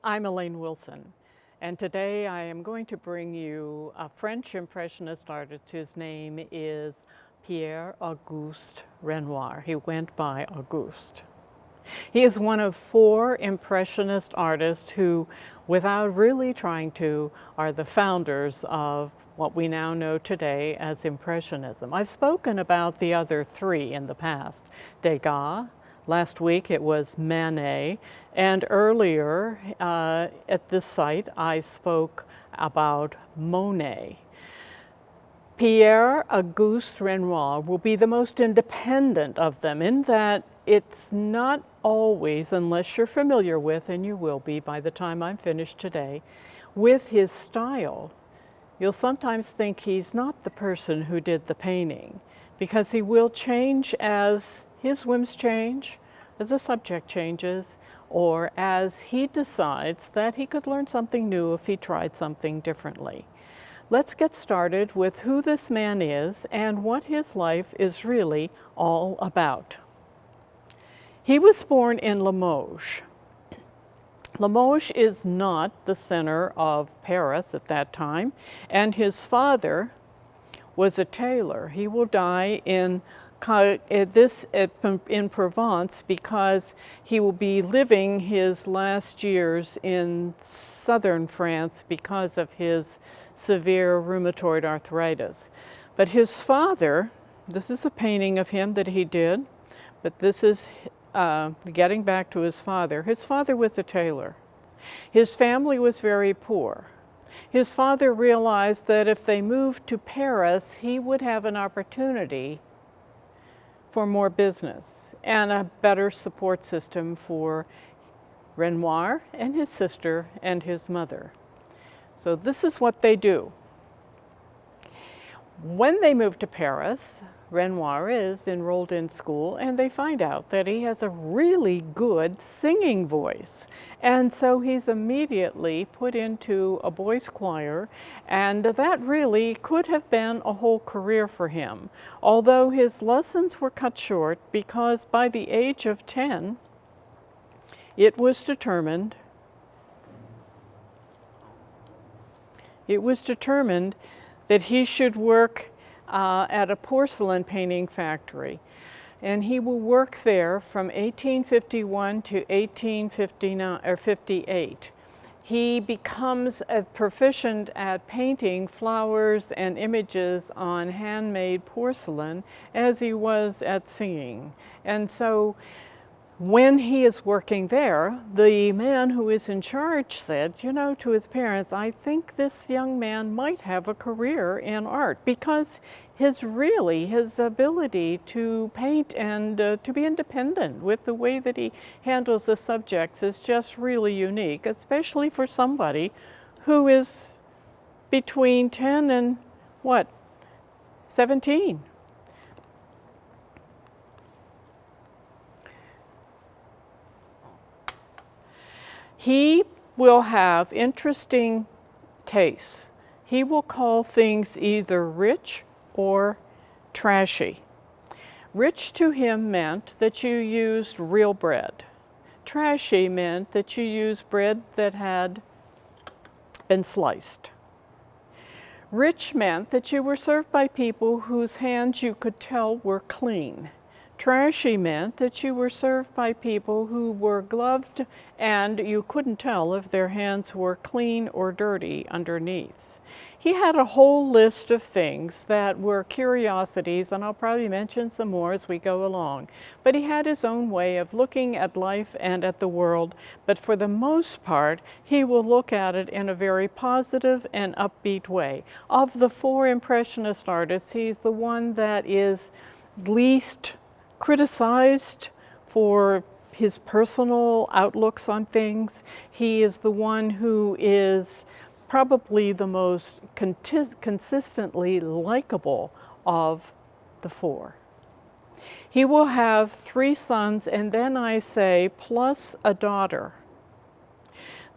I'm Elaine Wilson, and today I am going to bring you a French Impressionist artist whose name is Pierre Auguste Renoir. He went by Auguste. He is one of 4 Impressionist artists who, without really trying to, are the founders of what we now know today as Impressionism. I've spoken about the other 3 in the past. Degas, last week it was Manet, and earlier at this site I spoke about Monet. Pierre Auguste Renoir will be the most independent of them in that it's not always, unless you're familiar with, and you will be by the time I'm finished today, with his style. You'll sometimes think he's not the person who did the painting, because he will change as his whims change, as the subject changes, or as he decides that he could learn something new if he tried something differently. Let's get started with who this man is and what his life is really all about. He was born in Limoges. Limoges is not the center of Paris at that time, and his father was a tailor. He will die in Provence because he will be living his last years in southern France because of his severe rheumatoid arthritis. But his father, this is a painting of him that he did, but this is getting back to his father. His father was a tailor. His family was very poor. His father realized that if they moved to Paris, he would have an opportunity for more business and a better support system for Renoir and his sister and his mother. So this is what they do. When they move to Paris, Renoir is enrolled in school and they find out that he has a really good singing voice. And so he's immediately put into a boys' choir, and that really could have been a whole career for him. Although his lessons were cut short because by the age of 10, it was determined that he should work at a porcelain painting factory. And he will work there from 1851 to 1858. He becomes proficient at painting flowers and images on handmade porcelain as he was at singing. And so when he is working there, the man who is in charge said, to his parents, I think this young man might have a career in art, because his ability to paint and to be independent with the way that he handles the subjects is just really unique, especially for somebody who is between 10 and 17. He will have interesting tastes. He will call things either rich or trashy. Rich to him meant that you used real bread. Trashy meant that you used bread that had been sliced. Rich meant that you were served by people whose hands you could tell were clean. Trashy meant that you were served by people who were gloved and you couldn't tell if their hands were clean or dirty underneath. He had a whole list of things that were curiosities, and I'll probably mention some more as we go along. But he had his own way of looking at life and at the world, but for the most part, he will look at it in a very positive and upbeat way. Of the 4 Impressionist artists, he's the one that is least criticized for his personal outlooks on things. He is the one who is probably the most consistently likable of the 4. He will have 3 sons, and then I say plus a daughter.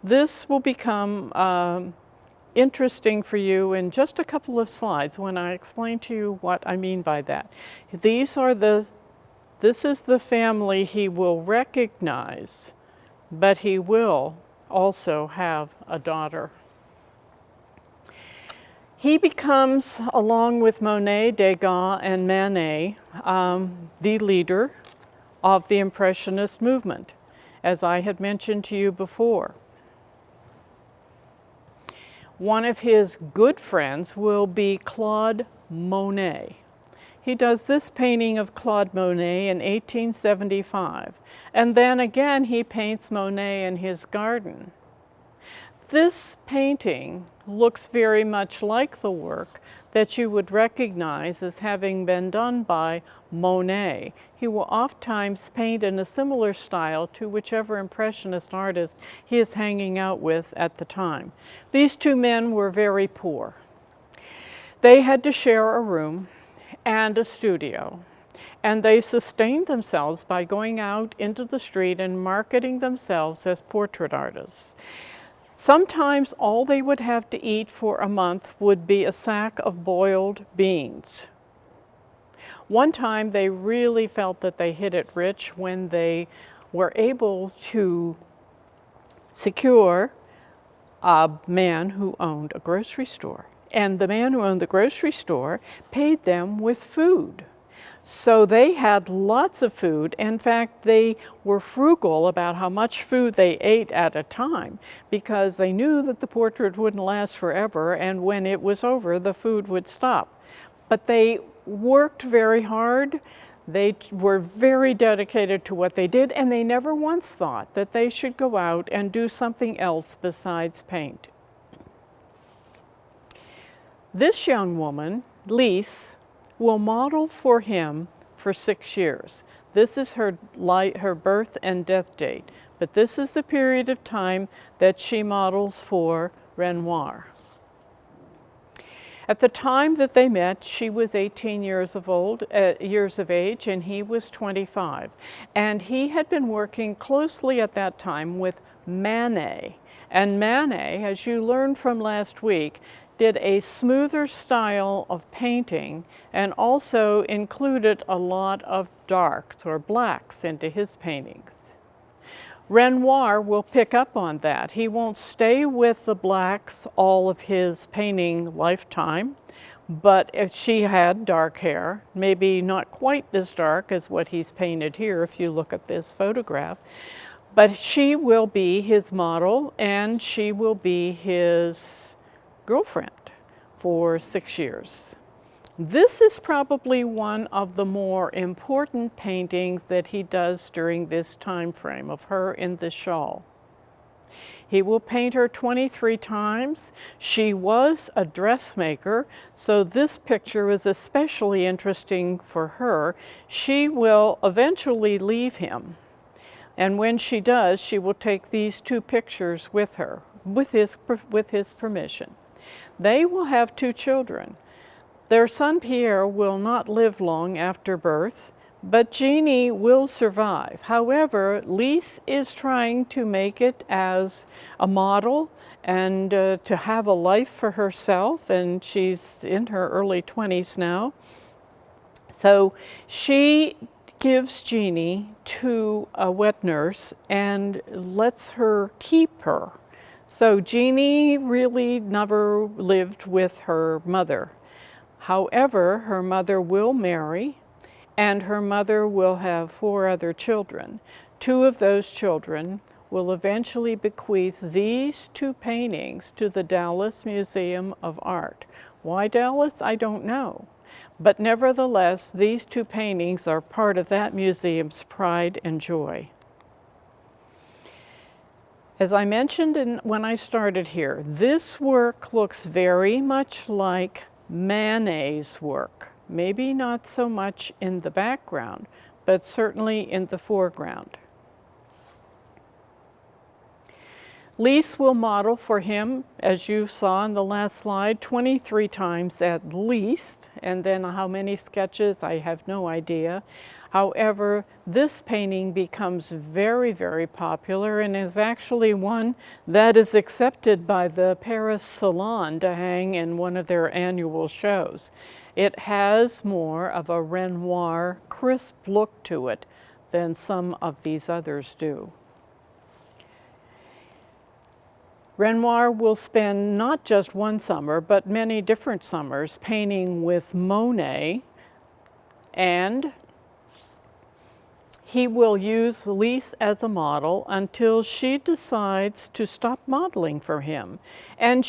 This will become interesting for you in just a couple of slides when I explain to you what I mean by that. This is the family he will recognize, but he will also have a daughter. He becomes, along with Monet, Degas, and Manet, the leader of the Impressionist movement, as I had mentioned to you before. One of his good friends will be Claude Monet. He does this painting of Claude Monet in 1875, and then again he paints Monet in his garden. This painting looks very much like the work that you would recognize as having been done by Monet. He will oftentimes paint in a similar style to whichever Impressionist artist he is hanging out with at the time. These two men were very poor. They had to share a room and a studio, and they sustained themselves by going out into the street and marketing themselves as portrait artists. Sometimes all they would have to eat for a month would be a sack of boiled beans. One time they really felt that they hit it rich when they were able to secure a man who owned a grocery store. And the man who owned the grocery store paid them with food. So they had lots of food. In fact, they were frugal about how much food they ate at a time because they knew that the portrait wouldn't last forever, and when it was over, the food would stop. But they worked very hard. They were very dedicated to what they did, and they never once thought that they should go out and do something else besides paint. This young woman, Lise, will model for him for 6 years. This is her birth and death date, but this is the period of time that she models for Renoir. At the time that they met, she was 18 years of age, and he was 25. And he had been working closely at that time with Manet. And Manet, as you learned from last week, did a smoother style of painting and also included a lot of darks or blacks into his paintings. Renoir will pick up on that. He won't stay with the blacks all of his painting lifetime, but if she had dark hair, maybe not quite as dark as what he's painted here if you look at this photograph, but she will be his model and she will be his girlfriend for 6 years. This is probably one of the more important paintings that he does during this time frame of her in the shawl. He will paint her 23 times. She was a dressmaker, so this picture is especially interesting for her. She will eventually leave him, and when she does, she will take these two pictures with her, with his permission. They will have 2 children. Their son Pierre will not live long after birth, but Jeannie will survive. However, Lise is trying to make it as a model and to have a life for herself, and she's in her early 20s now. So she gives Jeannie to a wet nurse and lets her keep her. So Jeannie really never lived with her mother. However, her mother will marry, and her mother will have 4 other children. 2 of those children will eventually bequeath these 2 paintings to the Dallas Museum of Art. Why Dallas? I don't know. But nevertheless, these 2 paintings are part of that museum's pride and joy. As I mentioned when I started here, this work looks very much like Manet's work. Maybe not so much in the background, but certainly in the foreground. Lise will model for him, as you saw in the last slide, 23 times at least, and then how many sketches, I have no idea. However, this painting becomes very, very popular and is actually one that is accepted by the Paris Salon to hang in one of their annual shows. It has more of a Renoir, crisp look to it than some of these others do. Renoir will spend not just one summer, but many different summers painting with Monet, and he will use Lise as a model until she decides to stop modeling for him. And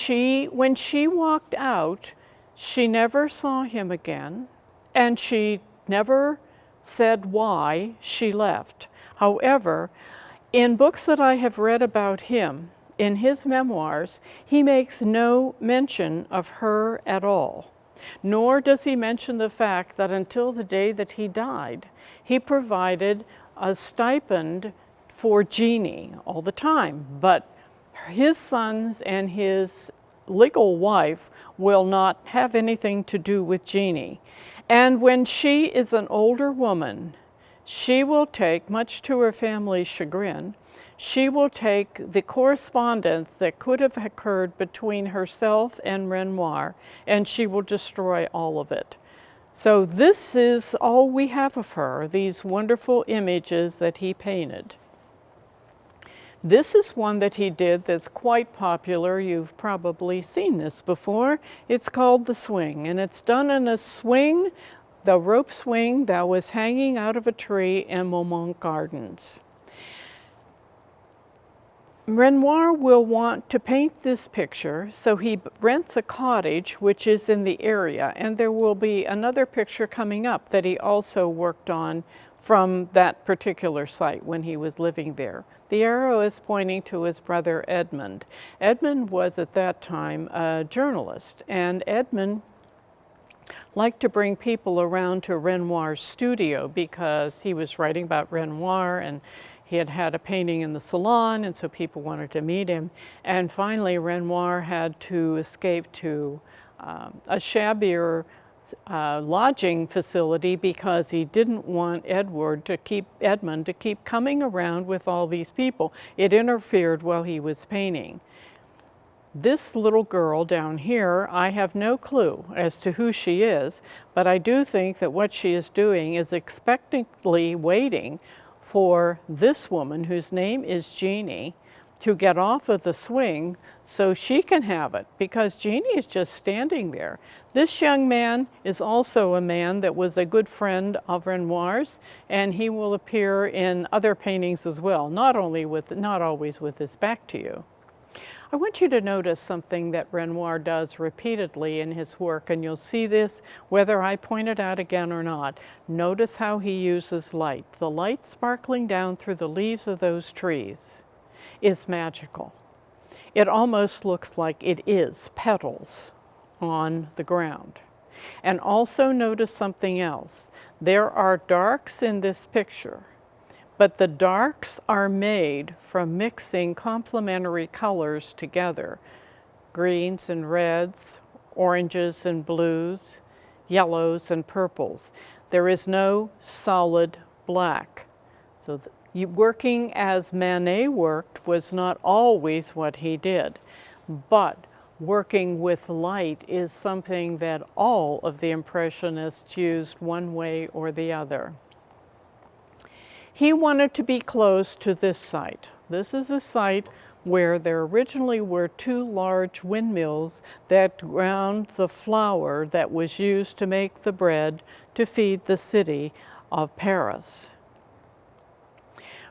when she walked out, she never saw him again, and she never said why she left. However, in books that I have read about him, in his memoirs, he makes no mention of her at all. Nor does he mention the fact that until the day that he died, he provided a stipend for Jeannie all the time. But his sons and his legal wife will not have anything to do with Jeannie. And when she is an older woman, she will take, much to her family's chagrin, she will take the correspondence that could have occurred between herself and Renoir, and she will destroy all of it. So this is all we have of her, these wonderful images that he painted. This is one that he did that's quite popular. You've probably seen this before. It's called The Swing, and it's done in a swing, the rope swing that was hanging out of a tree in Beaumont Gardens. Renoir will want to paint this picture, so he rents a cottage which is in the area, and there will be another picture coming up that he also worked on from that particular site when he was living there. The arrow is pointing to his brother Edmond. Edmond was at that time a journalist, and Edmond liked to bring people around to Renoir's studio because he was writing about Renoir, and he had had a painting in the salon, and so people wanted to meet him. And finally, Renoir had to escape to a shabbier lodging facility because he didn't want Edmond to keep coming around with all these people. It interfered while he was painting. This little girl down here, I have no clue as to who she is, but I do think that what she is doing is expectantly waiting for this woman, whose name is Jeannie, to get off of the swing so she can have it, because Jeannie is just standing there. This young man is also a man that was a good friend of Renoir's, and he will appear in other paintings as well, not always with his back to you. I want you to notice something that Renoir does repeatedly in his work, and you'll see this whether I point it out again or not. Notice how he uses light. The light sparkling down through the leaves of those trees is magical. It almost looks like it is petals on the ground. And also notice something else. There are darks in this picture, but the darks are made from mixing complementary colors together. Greens and reds, oranges and blues, yellows and purples. There is no solid black. So working as Manet worked was not always what he did, but working with light is something that all of the Impressionists used one way or the other. He wanted to be close to this site. This is a site where there originally were two large windmills that ground the flour that was used to make the bread to feed the city of Paris.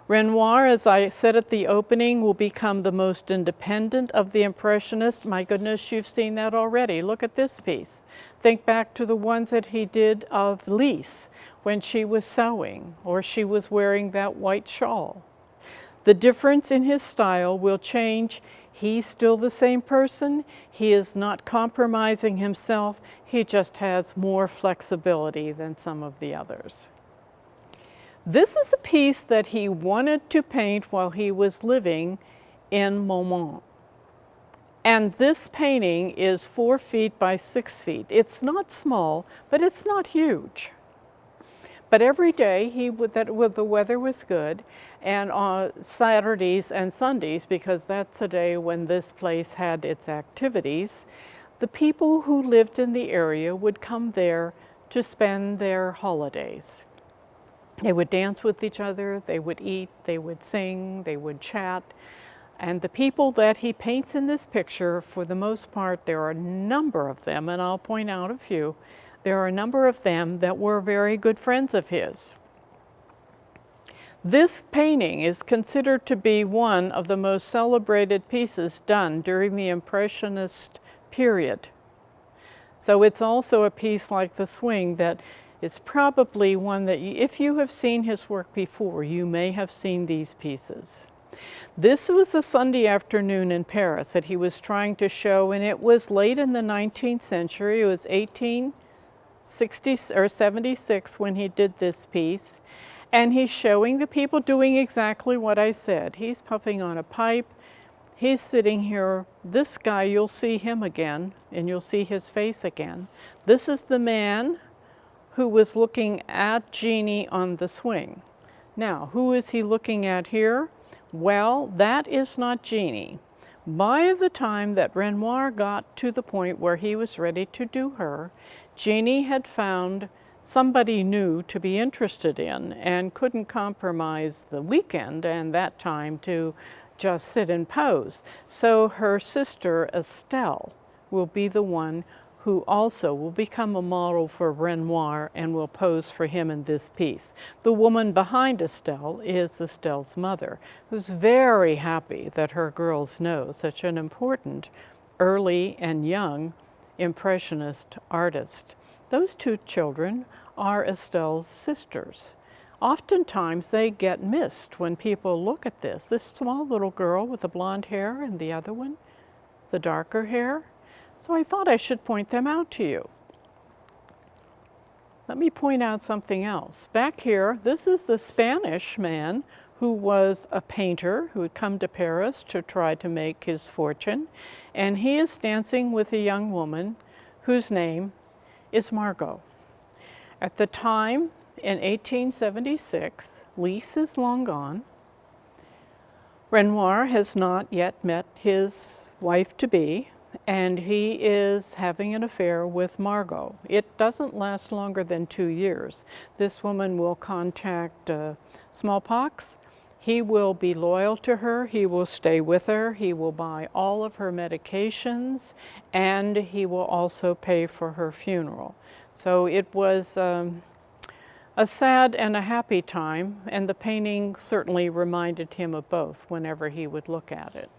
Renoir, as I said at the opening, will become the most independent of the Impressionists. My goodness, you've seen that already. Look at this piece. Think back to the ones that he did of Lise when she was sewing or she was wearing that white shawl. The difference in his style will change. He's still the same person. He is not compromising himself. He just has more flexibility than some of the others. This is a piece that he wanted to paint while he was living in Beaumont. And this painting is 4 feet by 6 feet. It's not small, but it's not huge. But every day, the weather was good, and on Saturdays and Sundays, because that's the day when this place had its activities, the people who lived in the area would come there to spend their holidays. They would dance with each other, they would eat, they would sing, they would chat. And the people that he paints in this picture, for the most part, there are a number of them, and I'll point out a few. There are a number of them that were very good friends of his. This painting is considered to be one of the most celebrated pieces done during the Impressionist period. So it's also a piece like the Swing that is probably one that, if you have seen his work before, you may have seen these pieces. This was a Sunday afternoon in Paris that he was trying to show, and it was late in the 19th century. It was 1860 or 76 when he did this piece. And he's showing the people doing exactly what I said. He's puffing on a pipe. He's sitting here. This guy, you'll see him again, and you'll see his face again. This is the man who was looking at Jeannie on the swing. Now, who is he looking at here? Well, that is not Jeannie. By the time that Renoir got to the point where he was ready to do her, Jeannie had found somebody new to be interested in and couldn't compromise the weekend and that time to just sit and pose. So her sister, Estelle, will be the one who also will become a model for Renoir and will pose for him in this piece. The woman behind Estelle is Estelle's mother, who's very happy that her girls know such an important early and young Impressionist artist. Those two children are Estelle's sisters. Oftentimes they get missed when people look at this. This small little girl with the blonde hair and the other one, the darker hair. So I thought I should point them out to you. Let me point out something else. Back here, this is the Spanish man who was a painter who had come to Paris to try to make his fortune. And he is dancing with a young woman whose name is Margot. At the time, in 1876, Lys is long gone. Renoir has not yet met his wife-to-be, and he is having an affair with Margot. It doesn't last longer than 2 years. This woman will contract smallpox. He will be loyal to her. He will stay with her. He will buy all of her medications, and he will also pay for her funeral. So it was a sad and a happy time, and the painting certainly reminded him of both whenever he would look at it.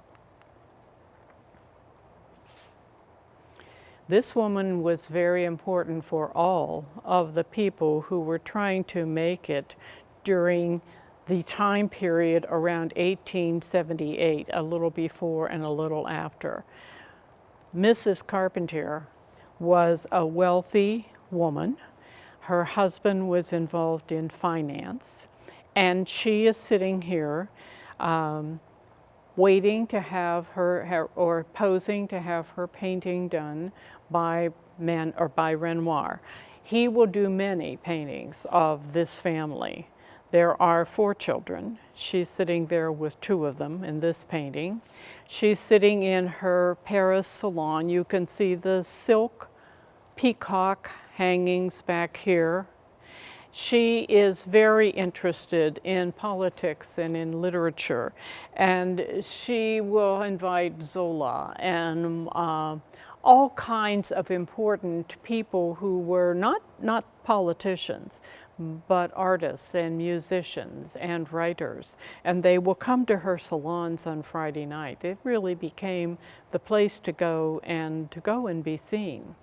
This woman was very important for all of the people who were trying to make it during the time period around 1878, a little before and a little after. Mrs. Carpentier was a wealthy woman. Her husband was involved in finance, and she is sitting here waiting to have her, or posing to have her painting done by Renoir. He will do many paintings of this family. There are 4 children. She's sitting there with 2 of them in this painting. She's sitting in her Paris salon. You can see the silk peacock hangings back here. She is very interested in politics and in literature, and she will invite Zola and all kinds of important people who were not politicians, but artists and musicians and writers. And they will come to her salons on Friday night. It really became the place to go and be seen.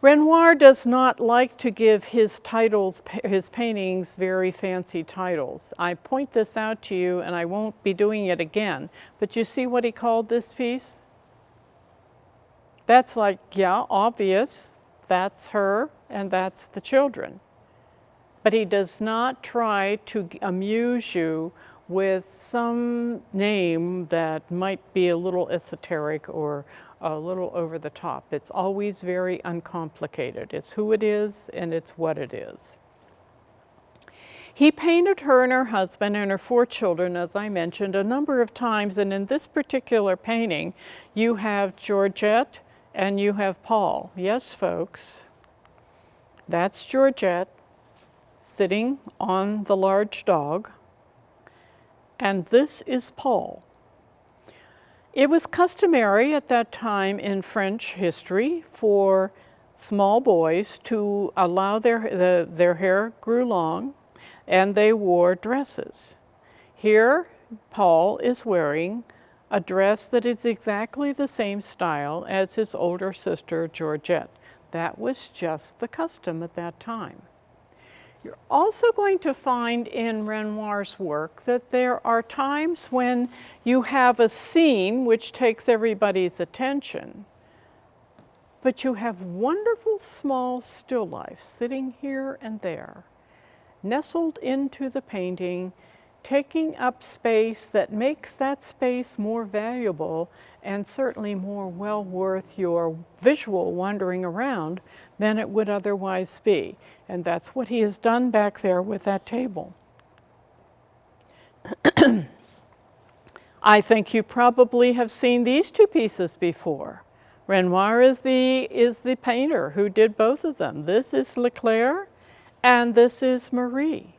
Renoir does not like to give his titles, his paintings, very fancy titles. I point this out to you, and I won't be doing it again, but you see what he called this piece? That's like, yeah, obvious. That's her, and that's the children. But he does not try to amuse you with some name that might be a little esoteric or a little over the top. It's always very uncomplicated. It's who it is and it's what it is. He painted her and her husband and her 4 children, as I mentioned, a number of times. And in this particular painting, you have Georgette and you have Paul. Yes, folks, that's Georgette sitting on the large dog. And this is Paul. It was customary at that time in French history for small boys to allow their hair grew long, and they wore dresses. Here, Paul is wearing a dress that is exactly the same style as his older sister Georgette. That was just the custom at that time. You're also going to find in Renoir's work that there are times when you have a scene which takes everybody's attention, but you have wonderful small still lifes sitting here and there, nestled into the painting, taking up space that makes that space more valuable and certainly more well worth your visual wandering around than it would otherwise be. And that's what he has done back there with that table. I think you probably have seen these two pieces before. Renoir is the painter who did both of them. This is Leclerc and this is Marie.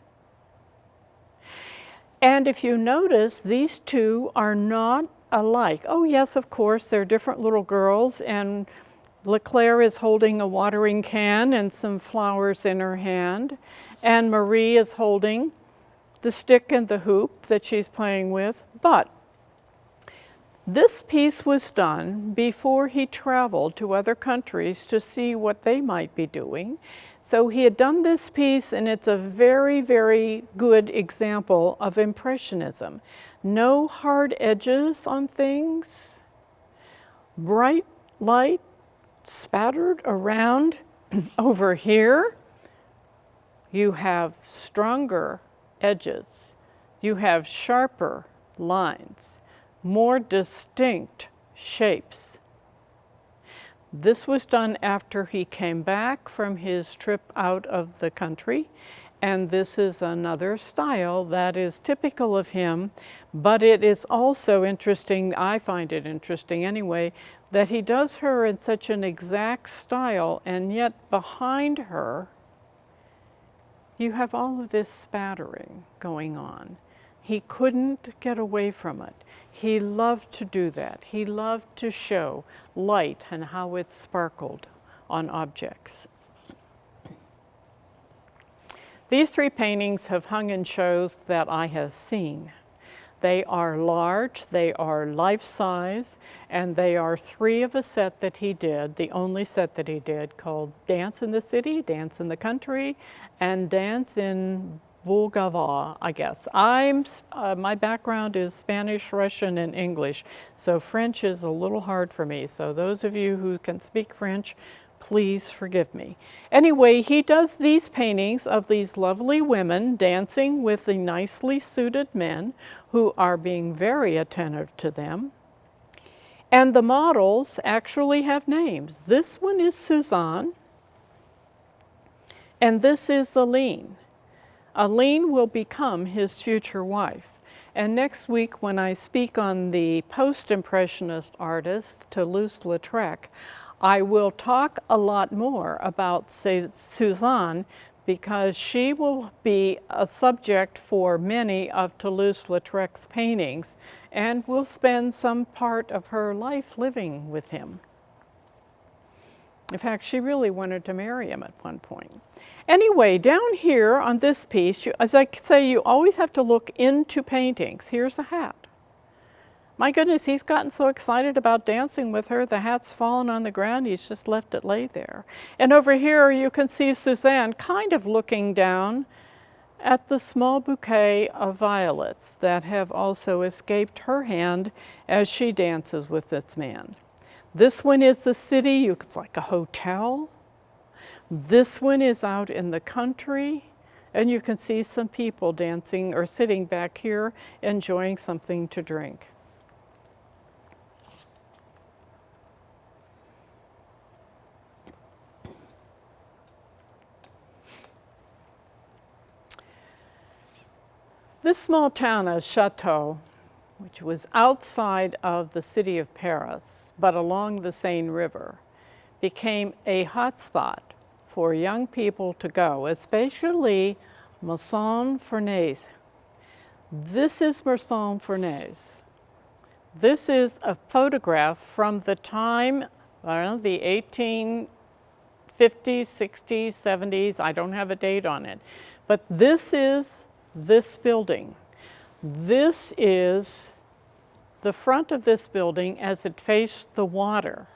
And if you notice, these two are not alike. Oh yes, of course, they're different little girls, and Leclerc is holding a watering can and some flowers in her hand, and Marie is holding the stick and the hoop that she's playing with. But this piece was done before he traveled to other countries to see what they might be doing. So he had done this piece, and it's a very, very good example of Impressionism. No hard edges on things, bright light spattered around. Over here, you have stronger edges. You have sharper lines, more distinct shapes. This was done after he came back from his trip out of the country, and this is another style that is typical of him, but it is also interesting, I find it interesting anyway, that he does her in such an exact style, and yet behind her you have all of this spattering going on. He couldn't get away from it. He loved to do that. He loved to show light and how it sparkled on objects. These three paintings have hung in shows that I have seen. They are large, they are life-size, and they are three of a set that he did, the only set that he did, called Dance in the City, Dance in the Country, and Dance in Bulgava, I guess. My background is Spanish, Russian, and English, so French is a little hard for me. So those of you who can speak French, please forgive me. Anyway, he does these paintings of these lovely women dancing with the nicely suited men who are being very attentive to them. And the models actually have names. This one is Suzanne, and this is Elaine. Elaine will become his future wife. And next week, when I speak on the post-impressionist artist, Toulouse-Lautrec, I will talk a lot more about, say, Suzanne, because she will be a subject for many of Toulouse-Lautrec's paintings, and will spend some part of her life living with him. In fact, she really wanted to marry him at one point. Anyway, down here on this piece, as I say, you always have to look into paintings. Here's a hat. My goodness, he's gotten so excited about dancing with her, the hat's fallen on the ground, he's just left it lay there. And over here you can see Suzanne kind of looking down at the small bouquet of violets that have also escaped her hand as she dances with this man. This one is the city, it's like a hotel. This one is out in the country, and you can see some people dancing or sitting back here enjoying something to drink. This small town of Château, which was outside of the city of Paris, but along the Seine River, became a hotspot for young people to go, especially Maçon-Fournaise. This is Maçon-Fournaise. This is a photograph from the time, I don't know, the 1850s, 60s, 70s. I don't have a date on it. But this is this building. This is the front of this building as it faced the water.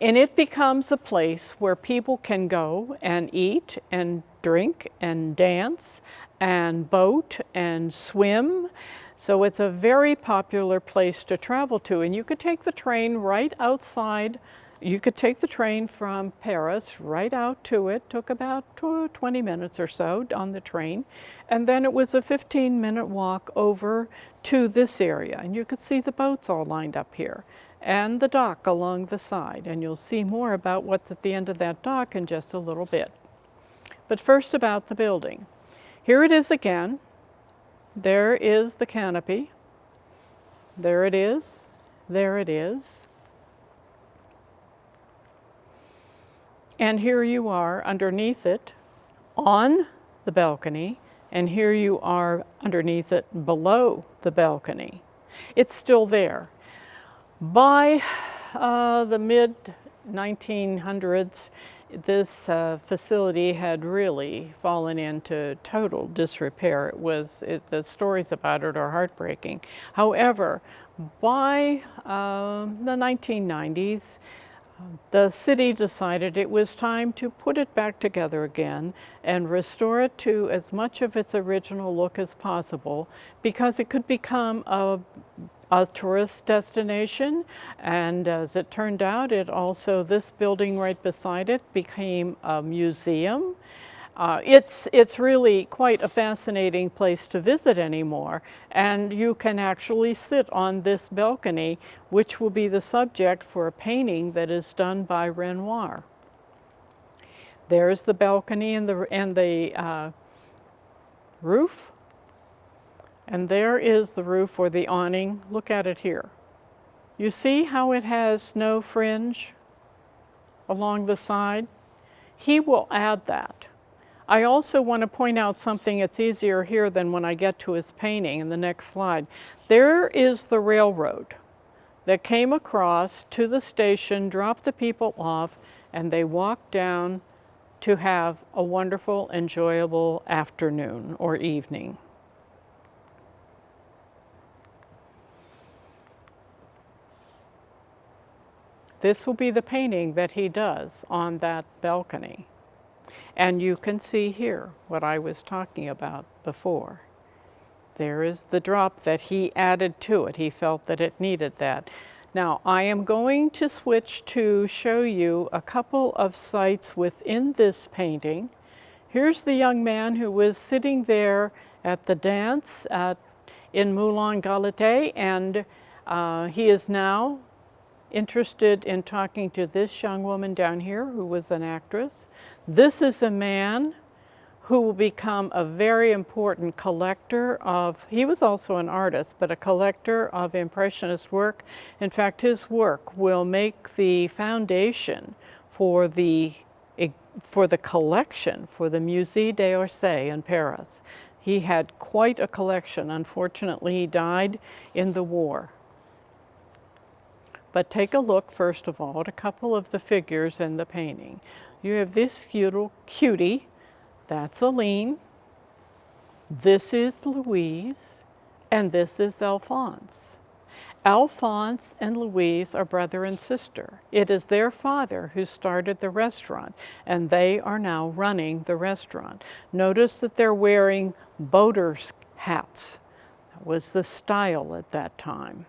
And it becomes a place where people can go and eat and drink and dance and boat and swim. So it's a very popular place to travel to. And you could take the train right outside. You could take the train from Paris right out to it. Took about 20 minutes or so on the train. And then it was a 15-minute walk over to this area. And you could see the boats all lined up here and the dock along the side. And you'll see more about what's at the end of that dock in just a little bit. But first about the building. Here it is again. There is the canopy. There it is. There it is. And here you are underneath it on the balcony, and here you are underneath it below the balcony. It's still there. By the mid-1900s, this facility had really fallen into total disrepair. The stories about it are heartbreaking. However, by the 1990s, the city decided it was time to put it back together again and restore it to as much of its original look as possible, because it could become a tourist destination. And as it turned out, this building right beside it became a museum. It's really quite a fascinating place to visit anymore, and you can actually sit on this balcony, which will be the subject for a painting that is done by Renoir. There's the balcony and the roof, and there is the roof or the awning. Look at it here. You see how it has no fringe along the side? He will add that. I also want to point out something that's easier here than when I get to his painting in the next slide. There is the railroad that came across to the station, dropped the people off, and they walked down to have a wonderful, enjoyable afternoon or evening. This will be the painting that he does on that balcony. And you can see here what I was talking about before. There is the drop that he added to it. He felt that it needed that. Now, I am going to switch to show you a couple of sites within this painting. Here's the young man who was sitting there at the dance in Moulin Galette, and he is now interested in talking to this young woman down here who was an actress. This is a man who will become a very important collector of, he was also an artist, but a collector of Impressionist work. In fact, his work will make the foundation for the collection for the Musée d'Orsay in Paris. He had quite a collection. Unfortunately, he died in the war. But take a look, first of all, at a couple of the figures in the painting. You have this little cutie, that's Elaine, this is Louise, and this is Alphonse. Alphonse and Louise are brother and sister. It is their father who started the restaurant, and they are now running the restaurant. Notice that they're wearing boaters' hats. That was the style at that time.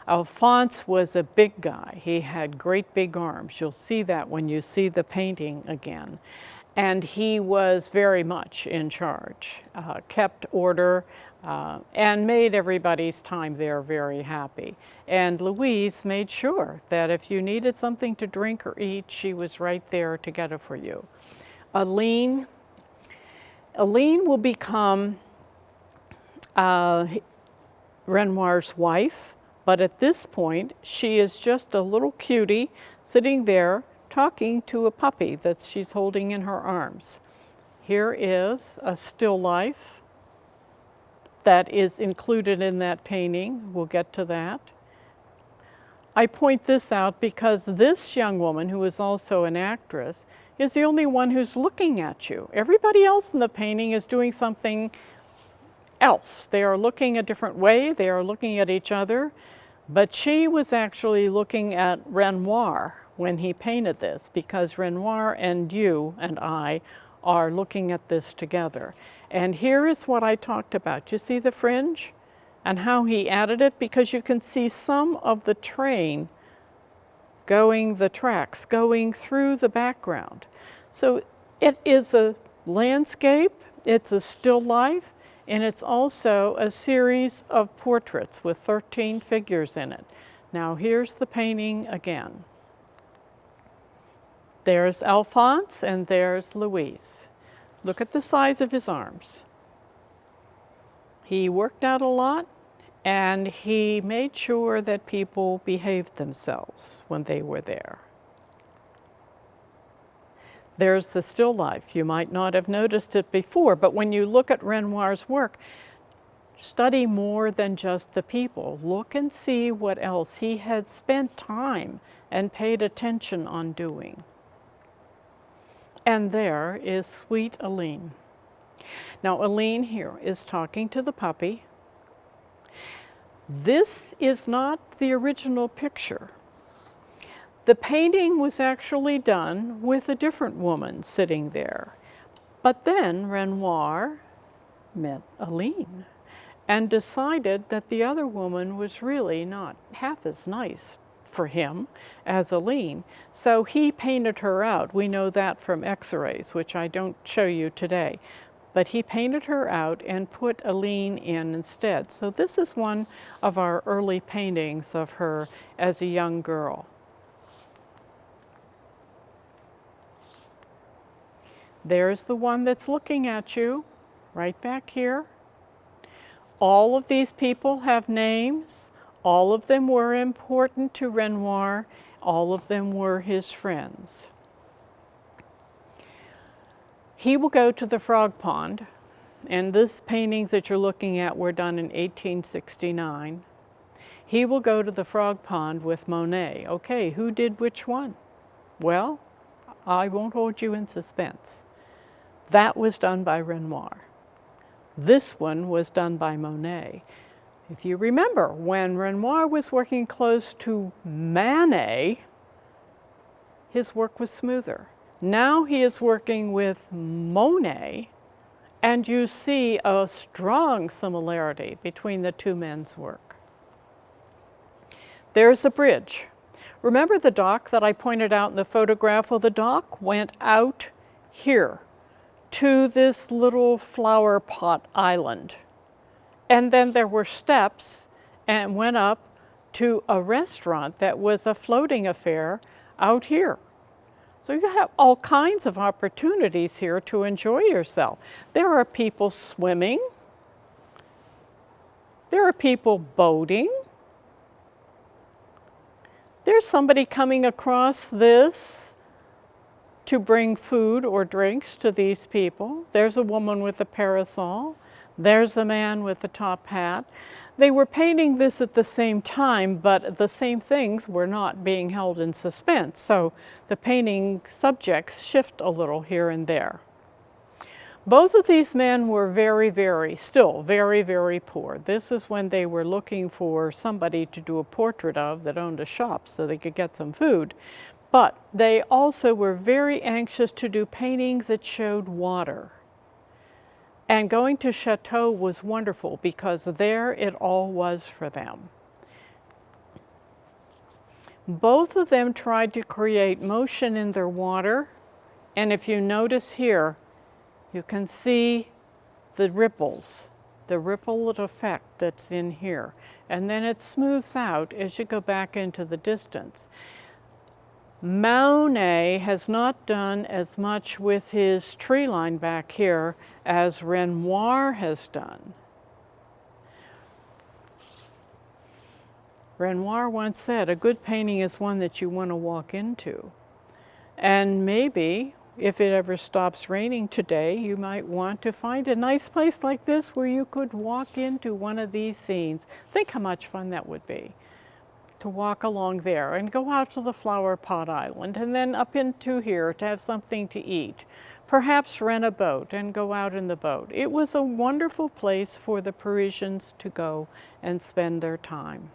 Alphonse was a big guy. He had great big arms. You'll see that when you see the painting again. And he was very much in charge, kept order, and made everybody's time there very happy. And Louise made sure that if you needed something to drink or eat, she was right there to get it for you. Elaine will become Renoir's wife. But at this point, she is just a little cutie sitting there talking to a puppy that she's holding in her arms. Here is a still life that is included in that painting. We'll get to that. I point this out because this young woman, who is also an actress, is the only one who's looking at you. Everybody else in the painting is doing something else. They are looking a different way, they are looking at each other, but she was actually looking at Renoir when he painted this, because Renoir and you and I are looking at this together. And here is what I talked about. You see the fringe and how he added it? Because you can see some of the train going, the tracks going through the background. So it is a landscape, it's a still life, and it's also a series of portraits with 13 figures in it. Now here's the painting again. There's Alphonse and there's Louise. Look at the size of his arms. He worked out a lot, and he made sure that people behaved themselves when they were there. There's the still life. You might not have noticed it before, but when you look at Renoir's work, study more than just the people. Look and see what else he had spent time and paid attention on doing. And there is sweet Elaine. Now Elaine here is talking to the puppy. This is not the original picture. The painting was actually done with a different woman sitting there. But then Renoir met Elaine and decided that the other woman was really not half as nice for him as Elaine. So he painted her out. We know that from X-rays, which I don't show you today. But he painted her out and put Elaine in instead. So this is one of our early paintings of her as a young girl. There's the one that's looking at you, right back here. All of these people have names. All of them were important to Renoir. All of them were his friends. He will go to the frog pond, and this paintings that you're looking at were done in 1869. He will go to the frog pond with Monet. Okay, who did which one? Well, I won't hold you in suspense. That was done by Renoir. This one was done by Monet. If you remember, when Renoir was working close to Manet, his work was smoother. Now he is working with Monet, and you see a strong similarity between the two men's work. There's a bridge. Remember the dock that I pointed out in the photograph? Well, the dock went out here to this little flower pot island. And then there were steps and went up to a restaurant that was a floating affair out here. So you have all kinds of opportunities here to enjoy yourself. There are people swimming. There are people boating. There's somebody coming across this to bring food or drinks to these people. There's a woman with a parasol. There's a man with a top hat. They were painting this at the same time, but the same things were not being held in suspense. So the painting subjects shift a little here and there. Both of these men were still very, very poor. This is when they were looking for somebody to do a portrait of that owned a shop so they could get some food. But they also were very anxious to do paintings that showed water. And going to Chateau was wonderful because there it all was for them. Both of them tried to create motion in their water. And if you notice here, you can see the ripples, the ripple effect that's in here. And then it smooths out as you go back into the distance. Monet has not done as much with his tree line back here as Renoir has done. Renoir once said, a good painting is one that you want to walk into. And maybe if it ever stops raining today, you might want to find a nice place like this where you could walk into one of these scenes. Think how much fun that would be to walk along there and go out to the Flower Pot Island and then up into here to have something to eat. Perhaps rent a boat and go out in the boat. It was a wonderful place for the Parisians to go and spend their time.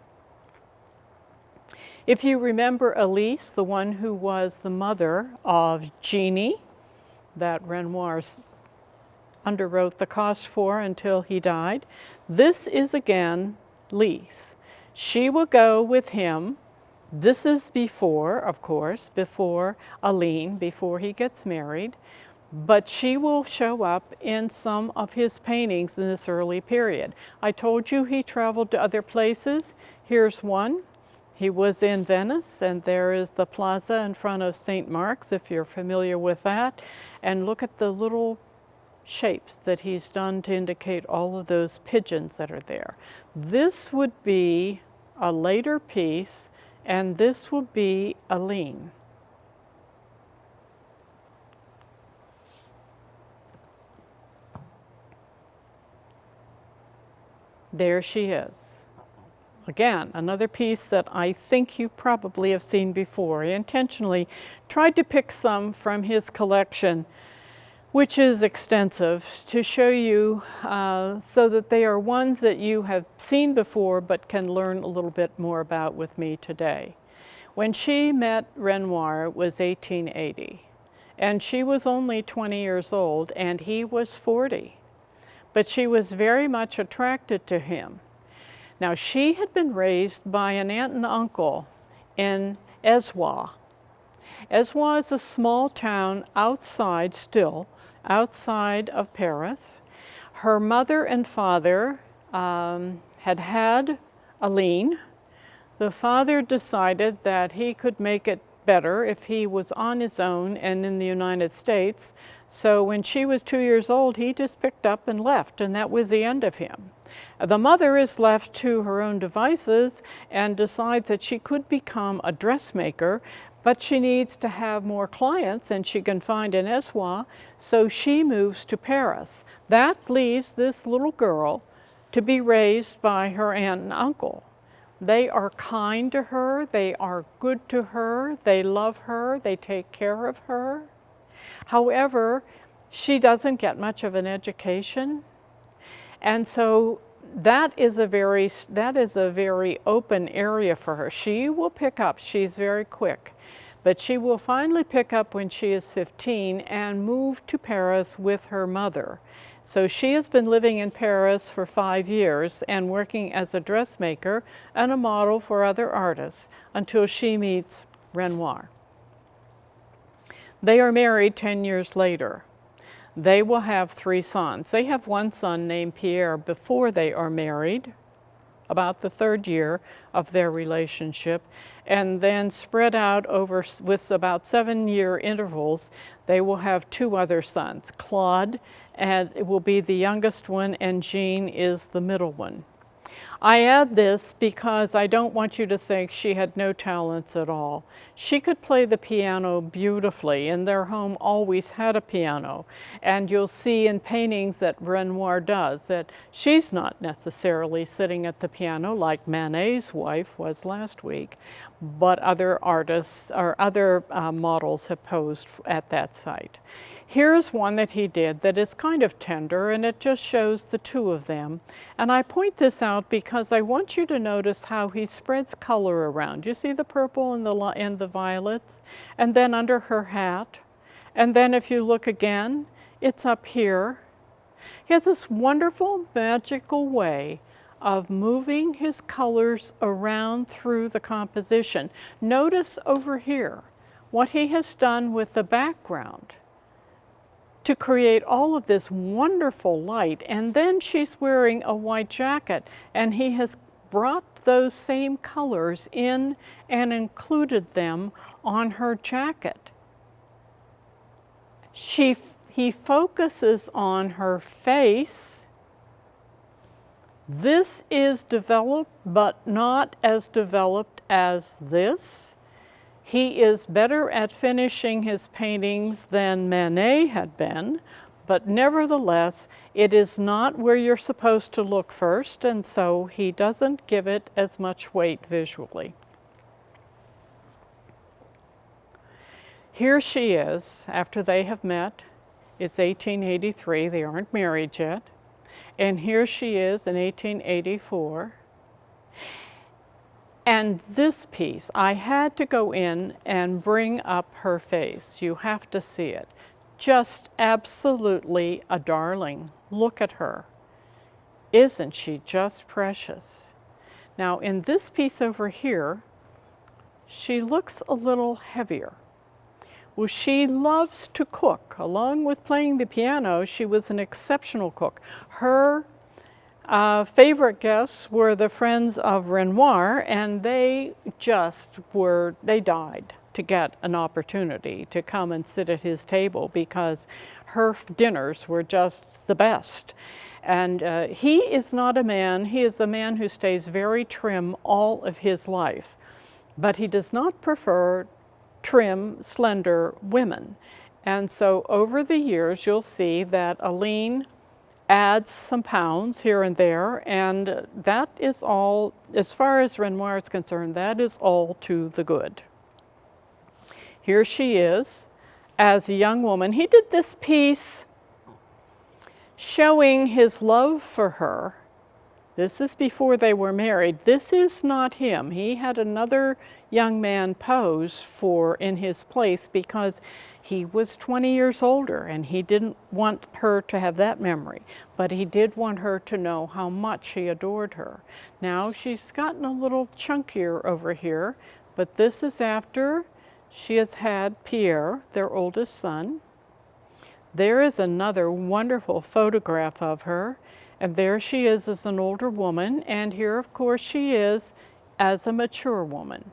If you remember Elise, the one who was the mother of Jeannie, that Renoir underwrote the cost for until he died, this is again Lise. She will go with him. This is before, of course, before Elaine, before he gets married, but she will show up in some of his paintings in this early period. I told you he traveled to other places. Here's one. He was in Venice, and there is the plaza in front of St. Mark's, if you're familiar with that. And look at the little shapes that he's done to indicate all of those pigeons that are there. This would be a later piece, and this will be Elaine. There she is. Again, another piece that I think you probably have seen before. I intentionally tried to pick some from his collection, which is extensive, to show you so that they are ones that you have seen before but can learn a little bit more about with me today. When she met Renoir, it was 1880, and she was only 20 years old and he was 40, but she was very much attracted to him. Now, she had been raised by an aunt and uncle in Ezois. Ezois is a small town outside of Paris. Her mother and father had Elaine. The father decided that he could make it better if he was on his own and in the United States. So when she was 2 years old, he just picked up and left, and that was the end of him. The mother is left to her own devices and decides that she could become a dressmaker, but she needs to have more clients than she can find in Ezois, so she moves to Paris. That leaves this little girl to be raised by her aunt and uncle. They are kind to her, they are good to her, they love her, they take care of her. However, she doesn't get much of an education, and so that is a very open area for her. She will pick up, she's very quick, but she will finally pick up when she is 15 and move to Paris with her mother. So she has been living in Paris for 5 years and working as a dressmaker and a model for other artists until she meets Renoir. They are married 10 years later. They will have 3 sons. They have one son named Pierre before they are married, about the 3rd year of their relationship, and then spread out over with about 7-year intervals, they will have 2 other sons, Claude, and it will be the youngest one, and Jean is the middle one. I add this because I don't want you to think she had no talents at all. She could play the piano beautifully, and their home always had a piano. And you'll see in paintings that Renoir does that she's not necessarily sitting at the piano like Manet's wife was last week, but other artists or other models have posed at that site. Here's one that he did that is kind of tender, and it just shows the 2 of them. And I point this out because I want you to notice how he spreads color around. You see the purple and the violets, and then under her hat. And then if you look again, it's up here. He has this wonderful, magical way of moving his colors around through the composition. Notice over here what he has done with the background to create all of this wonderful light, and then she's wearing a white jacket, and he has brought those same colors in and included them on her jacket. He focuses on her face. This is developed, but not as developed as this. He is better at finishing his paintings than Manet had been, but nevertheless, it is not where you're supposed to look first, and so he doesn't give it as much weight visually. Here she is, after they have met. It's 1883, they aren't married yet. And here she is in 1884. And this piece, I had to go in and bring up her face. You have to see it. Just absolutely a darling. Look at her. Isn't she just precious? Now in this piece over here, she looks a little heavier. Well, she loves to cook. Along with playing the piano, she was an exceptional cook. Her favorite guests were the friends of Renoir, and they died to get an opportunity to come and sit at his table because her dinners were just the best. And he is not a man, he is a man who stays very trim all of his life, but he does not prefer trim, slender women. And so over the years, you'll see that Elaine adds some pounds here and there, and that is all, as far as Renoir is concerned, that is all to the good. Here she is as a young woman. He did this piece showing his love for her. This is before they were married. This is not him. He had another young man pose in his place because he was 20 years older and he didn't want her to have that memory, but he did want her to know how much he adored her. Now she's gotten a little chunkier over here, but this is after she has had Pierre, their oldest son. There is another wonderful photograph of her. And there she is as an older woman, and here, of course, she is as a mature woman.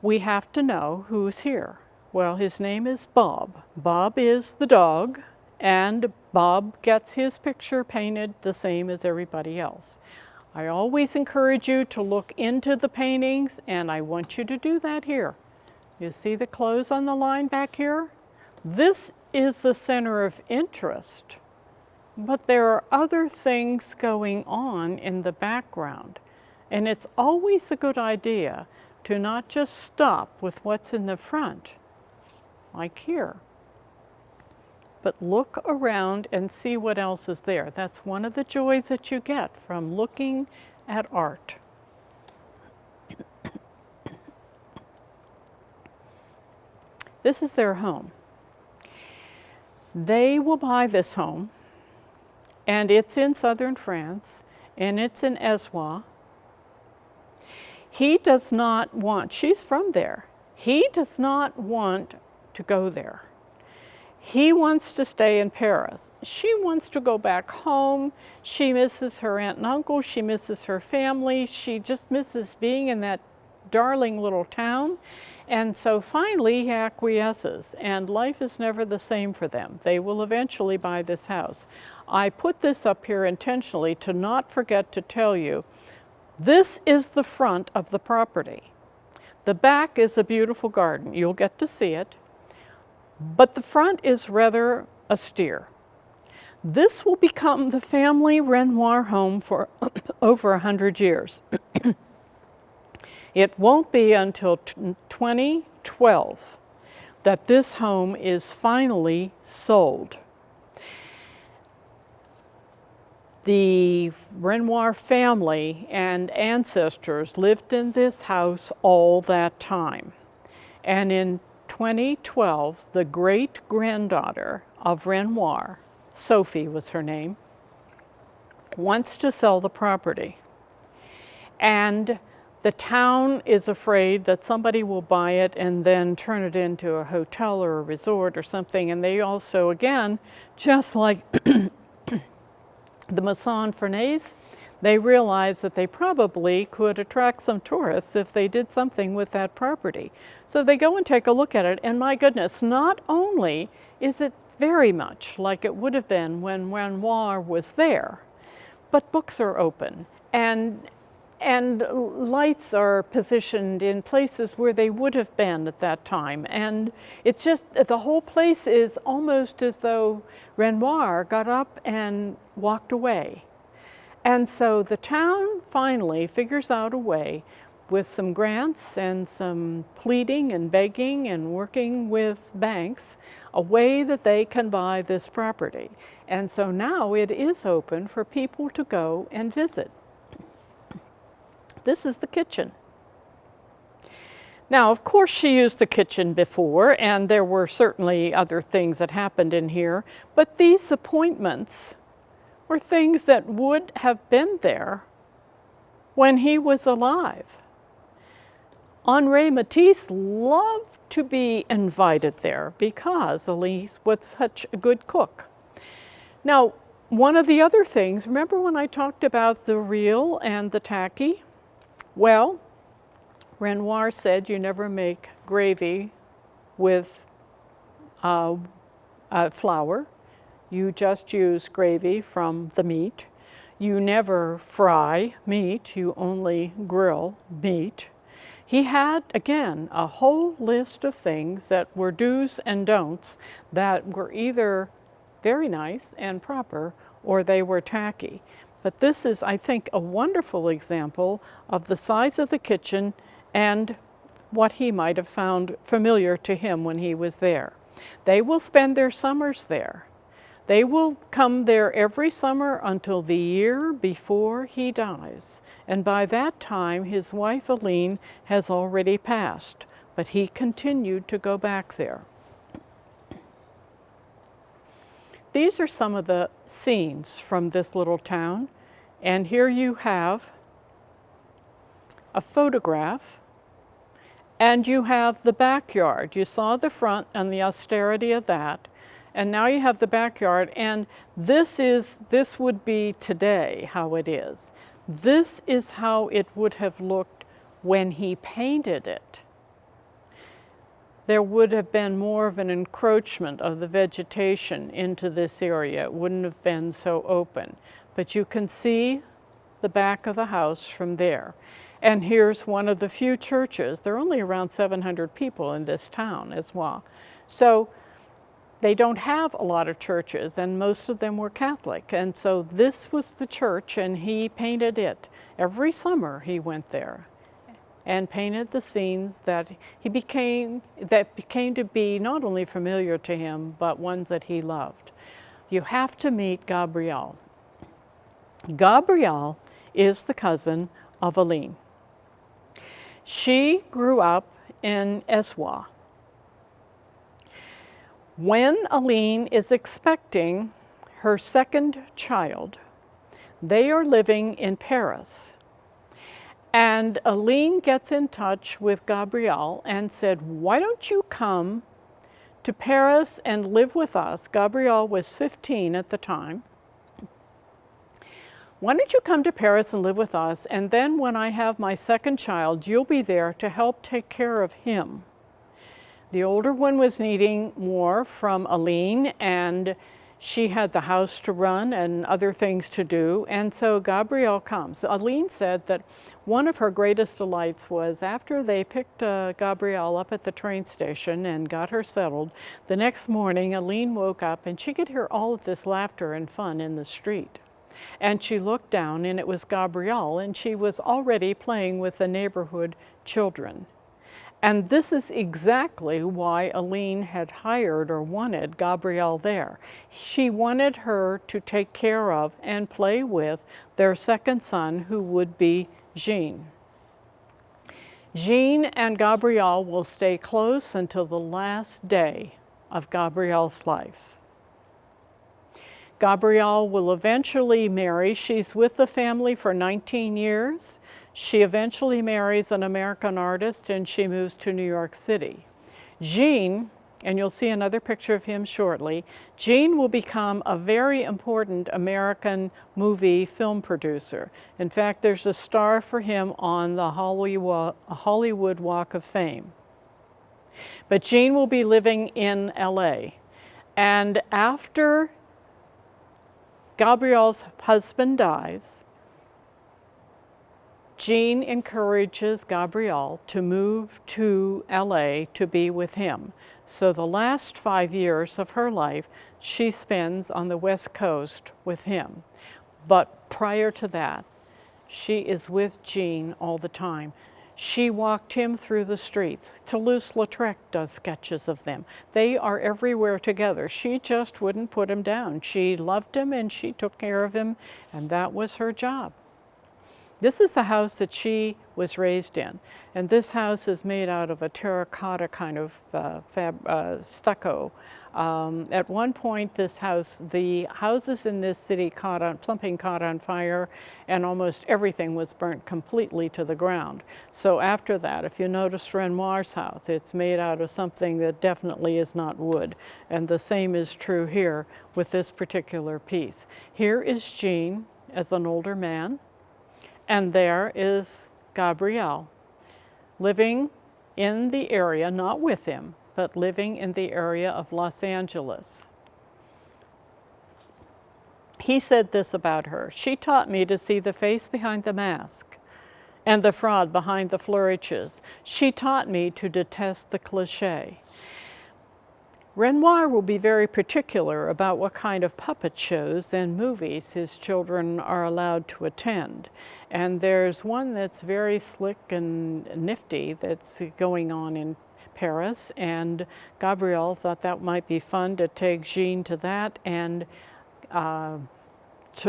We have to know who's here. Well, his name is Bob. Bob is the dog, and Bob gets his picture painted the same as everybody else. I always encourage you to look into the paintings, and I want you to do that here. You see the clothes on the line back here? This is the center of interest. But there are other things going on in the background, and it's always a good idea to not just stop with what's in the front, like here, but look around and see what else is there. That's one of the joys that you get from looking at art. This is their home. They will buy this home, and it's in southern France, and it's in Essois. He does not want, she's from there, he does not want to go there. He wants to stay in Paris. She wants to go back home. She misses her aunt and uncle, she misses her family, she just misses being in that darling little town. And so finally he acquiesces, and life is never the same for them. They will eventually buy this house. I put this up here intentionally to not forget to tell you, this is the front of the property. The back is a beautiful garden. You'll get to see it. But the front is rather austere. This will become the family Renoir home for over 100 years. It won't be until 2012 that this home is finally sold. The Renoir family and ancestors lived in this house all that time. And in 2012, the great-granddaughter of Renoir, Sophie was her name, wants to sell the property. And the town is afraid that somebody will buy it and then turn it into a hotel or a resort or something. And they also, again, just like the Maison Fournaise, they realize that they probably could attract some tourists if they did something with that property. So they go and take a look at it, and my goodness, not only is it very much like it would have been when Renoir was there, but books are open, and and lights are positioned in places where they would have been at that time. And it's just, the whole place is almost as though Renoir got up and walked away. And so the town finally figures out a way, with some grants and some pleading and begging and working with banks, a way that they can buy this property. And so now it is open for people to go and visit. This is the kitchen. Now, of course, she used the kitchen before, and there were certainly other things that happened in here, but these appointments were things that would have been there when he was alive. Henri Matisse loved to be invited there because Elise was such a good cook. Now, one of the other things, remember when I talked about the real and the tacky? Well, Renoir said you never make gravy with flour. You just use gravy from the meat. You never fry meat, you only grill meat. He had, again, a whole list of things that were do's and don'ts that were either very nice and proper or they were tacky. But this is, I think, a wonderful example of the size of the kitchen and what he might have found familiar to him when he was there. They will spend their summers there. They will come there every summer until the year before he dies. And by that time, his wife Elaine has already passed, but he continued to go back there. These are some of the scenes from this little town. And here you have a photograph, and you have the backyard. You saw the front and the austerity of that. And now you have the backyard, and this would be today how it is. This is how it would have looked when he painted it. There would have been more of an encroachment of the vegetation into this area. It wouldn't have been so open. But you can see the back of the house from there. And here's one of the few churches. There are only around 700 people in this town as well. So they don't have a lot of churches, and most of them were Catholic. And so this was the church, and he painted it. Every summer he went there and painted the scenes that became to be not only familiar to him, but ones that he loved. You have to meet Gabrielle. Gabrielle is the cousin of Elaine. She grew up in Essois. When Elaine is expecting her second child, they are living in Paris. And Elaine gets in touch with Gabrielle and said, why don't you come to Paris and live with us? Gabrielle was 15 at the time. Why don't you come to Paris and live with us, and then when I have my second child, you'll be there to help take care of him. The older one was needing more from Elaine, and she had the house to run and other things to do, and so Gabrielle comes. Elaine said that one of her greatest delights was after they picked Gabrielle up at the train station and got her settled, the next morning Elaine woke up and she could hear all of this laughter and fun in the street. And she looked down, and it was Gabrielle, and she was already playing with the neighborhood children. And this is exactly why Elaine had hired or wanted Gabrielle there. She wanted her to take care of and play with their second son, who would be Jean. Jean and Gabrielle will stay close until the last day of Gabrielle's life. Gabrielle will eventually marry. She's with the family for 19 years. She eventually marries an American artist, and she moves to New York City. Jean, and you'll see another picture of him shortly, Jean will become a very important American movie film producer. In fact, there's a star for him on the Hollywood Walk of Fame. But Jean will be living in LA. And after Gabrielle's husband dies, Jean encourages Gabrielle to move to LA to be with him. So the last 5 years of her life, she spends on the West Coast with him. But prior to that, she is with Jean all the time. She walked him through the streets. Toulouse-Lautrec does sketches of them. They are everywhere together. She just wouldn't put him down. She loved him and she took care of him, and that was her job. This is the house that she was raised in, and this house is made out of a terracotta kind of stucco. At one point, the houses in this city something caught on fire, and almost everything was burnt completely to the ground. So after that, if you notice Renoir's house, it's made out of something that definitely is not wood. And the same is true here with this particular piece. Here is Jean as an older man, and there is Gabrielle living in the area, not with him, but living in the area of Los Angeles. He said this about her: "She taught me to see the face behind the mask and the fraud behind the flourishes. She taught me to detest the cliché." Renoir will be very particular about what kind of puppet shows and movies his children are allowed to attend. And there's one that's very slick and nifty that's going on in Paris, and Gabrielle thought that might be fun to take Jean to that, and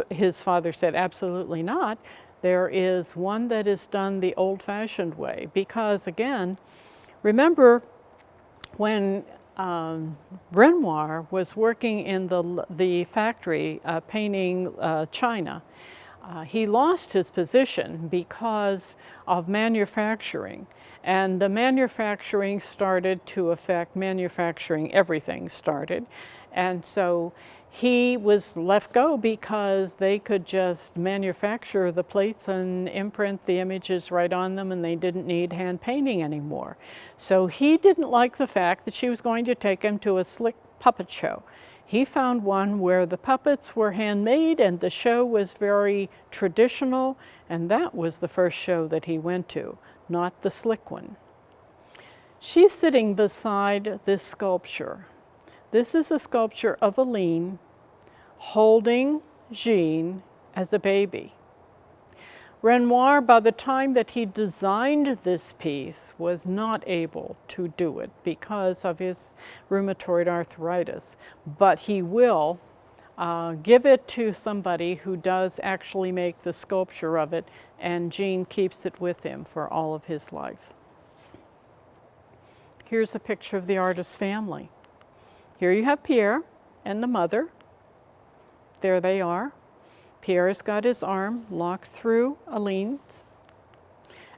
his father said absolutely not. There is one that is done the old-fashioned way, because again, remember when Renoir was working in the factory painting china, he lost his position because of manufacturing. And the manufacturing started to affect manufacturing, everything started. And so he was let go because they could just manufacture the plates and imprint the images right on them, and they didn't need hand painting anymore. So he didn't like the fact that she was going to take him to a slick puppet show. He found one where the puppets were handmade and the show was very traditional, and that was the first show that he went to, not the slick one. She's sitting beside this sculpture. This is a sculpture of Elaine holding Jean as a baby. Renoir, by the time that he designed this piece, was not able to do it because of his rheumatoid arthritis, but he will give it to somebody who does actually make the sculpture of it, and Jean keeps it with him for all of his life. Here's a picture of the artist's family. Here you have Pierre and the mother. There they are. Pierre's got his arm locked through Elaine's.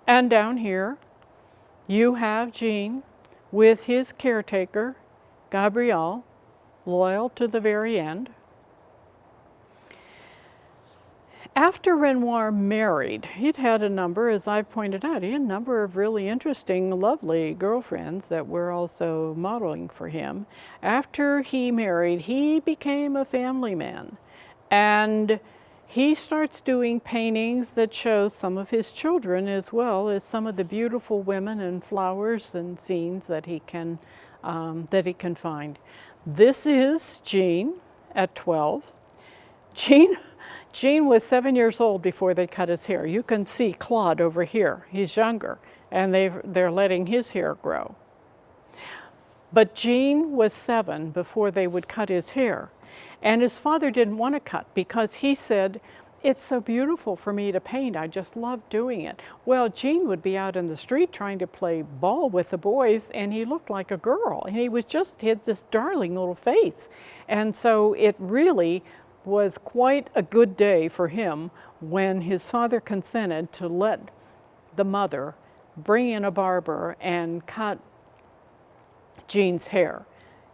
And down here, you have Jean with his caretaker, Gabrielle, loyal to the very end. After Renoir married, he'd had a number, as I pointed out, he had a number of really interesting, lovely girlfriends that were also modeling for him. After he married, he became a family man, and he starts doing paintings that show some of his children as well as some of the beautiful women and flowers and scenes that he can find. This is Jean at 12. Jean was 7 years old before they cut his hair. You can see Claude over here. He's younger, and they're letting his hair grow. But Jean was 7 before they would cut his hair. And his father didn't want to cut because he said, "It's so beautiful for me to paint. I just love doing it." Well, Jean would be out in the street trying to play ball with the boys, and he looked like a girl. And he had this darling little face. And so it really was quite a good day for him when his father consented to let the mother bring in a barber and cut Jean's hair.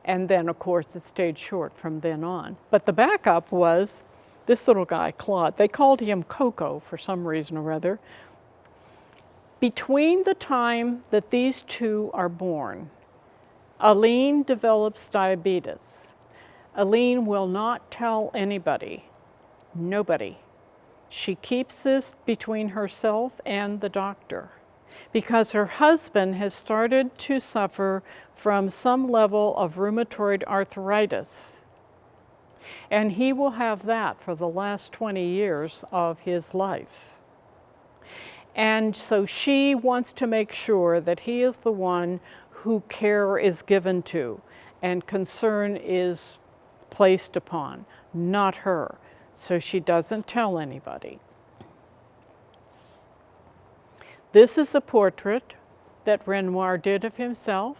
And then, of course, it stayed short from then on. But the backup was this little guy, Claude. They called him Coco for some reason or other. Between the time that these two are born, Elaine develops diabetes. Elaine will not tell anybody, nobody. She keeps this between herself and the doctor because her husband has started to suffer from some level of rheumatoid arthritis. And he will have that for the last 20 years of his life. And so she wants to make sure that he is the one who care is given to and concern is placed upon, not her. So she doesn't tell anybody. This is a portrait that Renoir did of himself.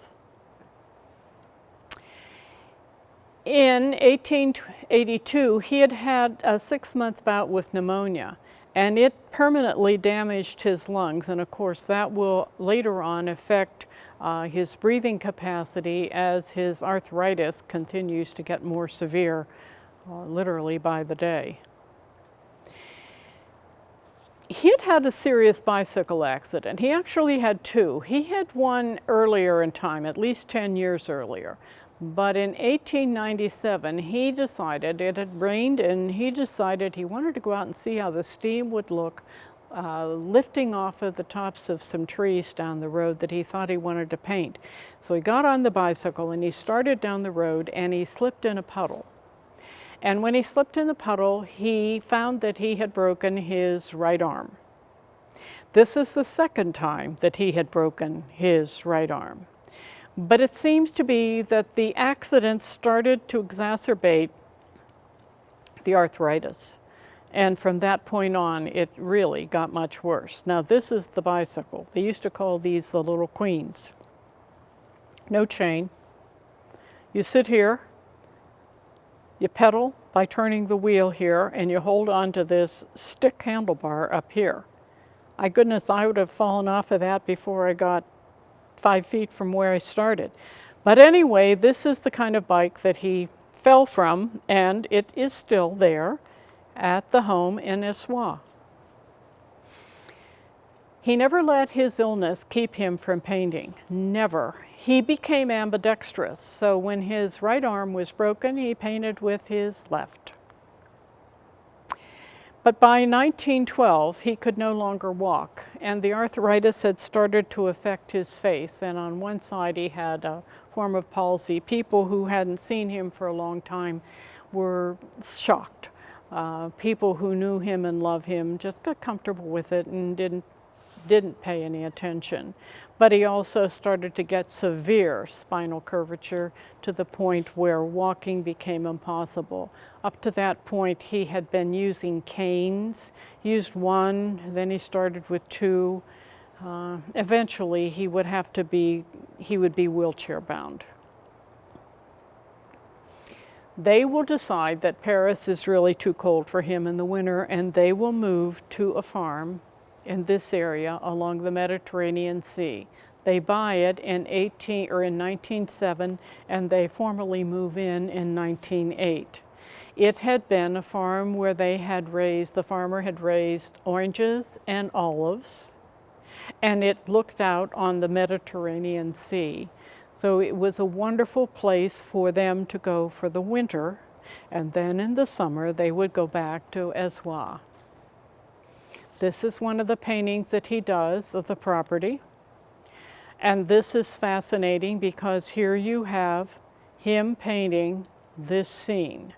In 1882, he had had a 6-month bout with pneumonia, and it permanently damaged his lungs, and of course that will later on affect his breathing capacity as his arthritis continues to get more severe, literally by the day. He had had a serious bicycle accident. He actually had 2. He had one earlier in time, at least 10 years earlier. But in 1897, he decided, it had rained, and he decided he wanted to go out and see how the steam would look lifting off of the tops of some trees down the road that he thought he wanted to paint. So he got on the bicycle and he started down the road and he slipped in a puddle. And when he slipped in the puddle, he found that he had broken his right arm. This is the second time that he had broken his right arm. But it seems to be that the accident started to exacerbate the arthritis. And from that point on, it really got much worse. Now this is the bicycle. They used to call these the little queens. No chain. You sit here, you pedal by turning the wheel here, and you hold on to this stick handlebar up here. My goodness, I would have fallen off of that before I got 5 feet from where I started. But anyway, this is the kind of bike that he fell from, and it is still there at the home in Essois. He never let his illness keep him from painting, never. He became ambidextrous, so when his right arm was broken, he painted with his left. But by 1912, he could no longer walk, and the arthritis had started to affect his face, and on one side he had a form of palsy. People who hadn't seen him for a long time were shocked. People who knew him and loved him just got comfortable with it and didn't pay any attention. But he also started to get severe spinal curvature to the point where walking became impossible. Up to that point, he had been using canes, used one, then he started with 2. Eventually, he would be wheelchair bound. They will decide that Paris is really too cold for him in the winter, and they will move to a farm in this area along the Mediterranean Sea. They buy it in 1907, and they formally move in 1908. It had been a farm where the farmer had raised oranges and olives, and it looked out on the Mediterranean Sea. So it was a wonderful place for them to go for the winter, and then in the summer they would go back to Essois. This is one of the paintings that he does of the property. And this is fascinating because here you have him painting this scene.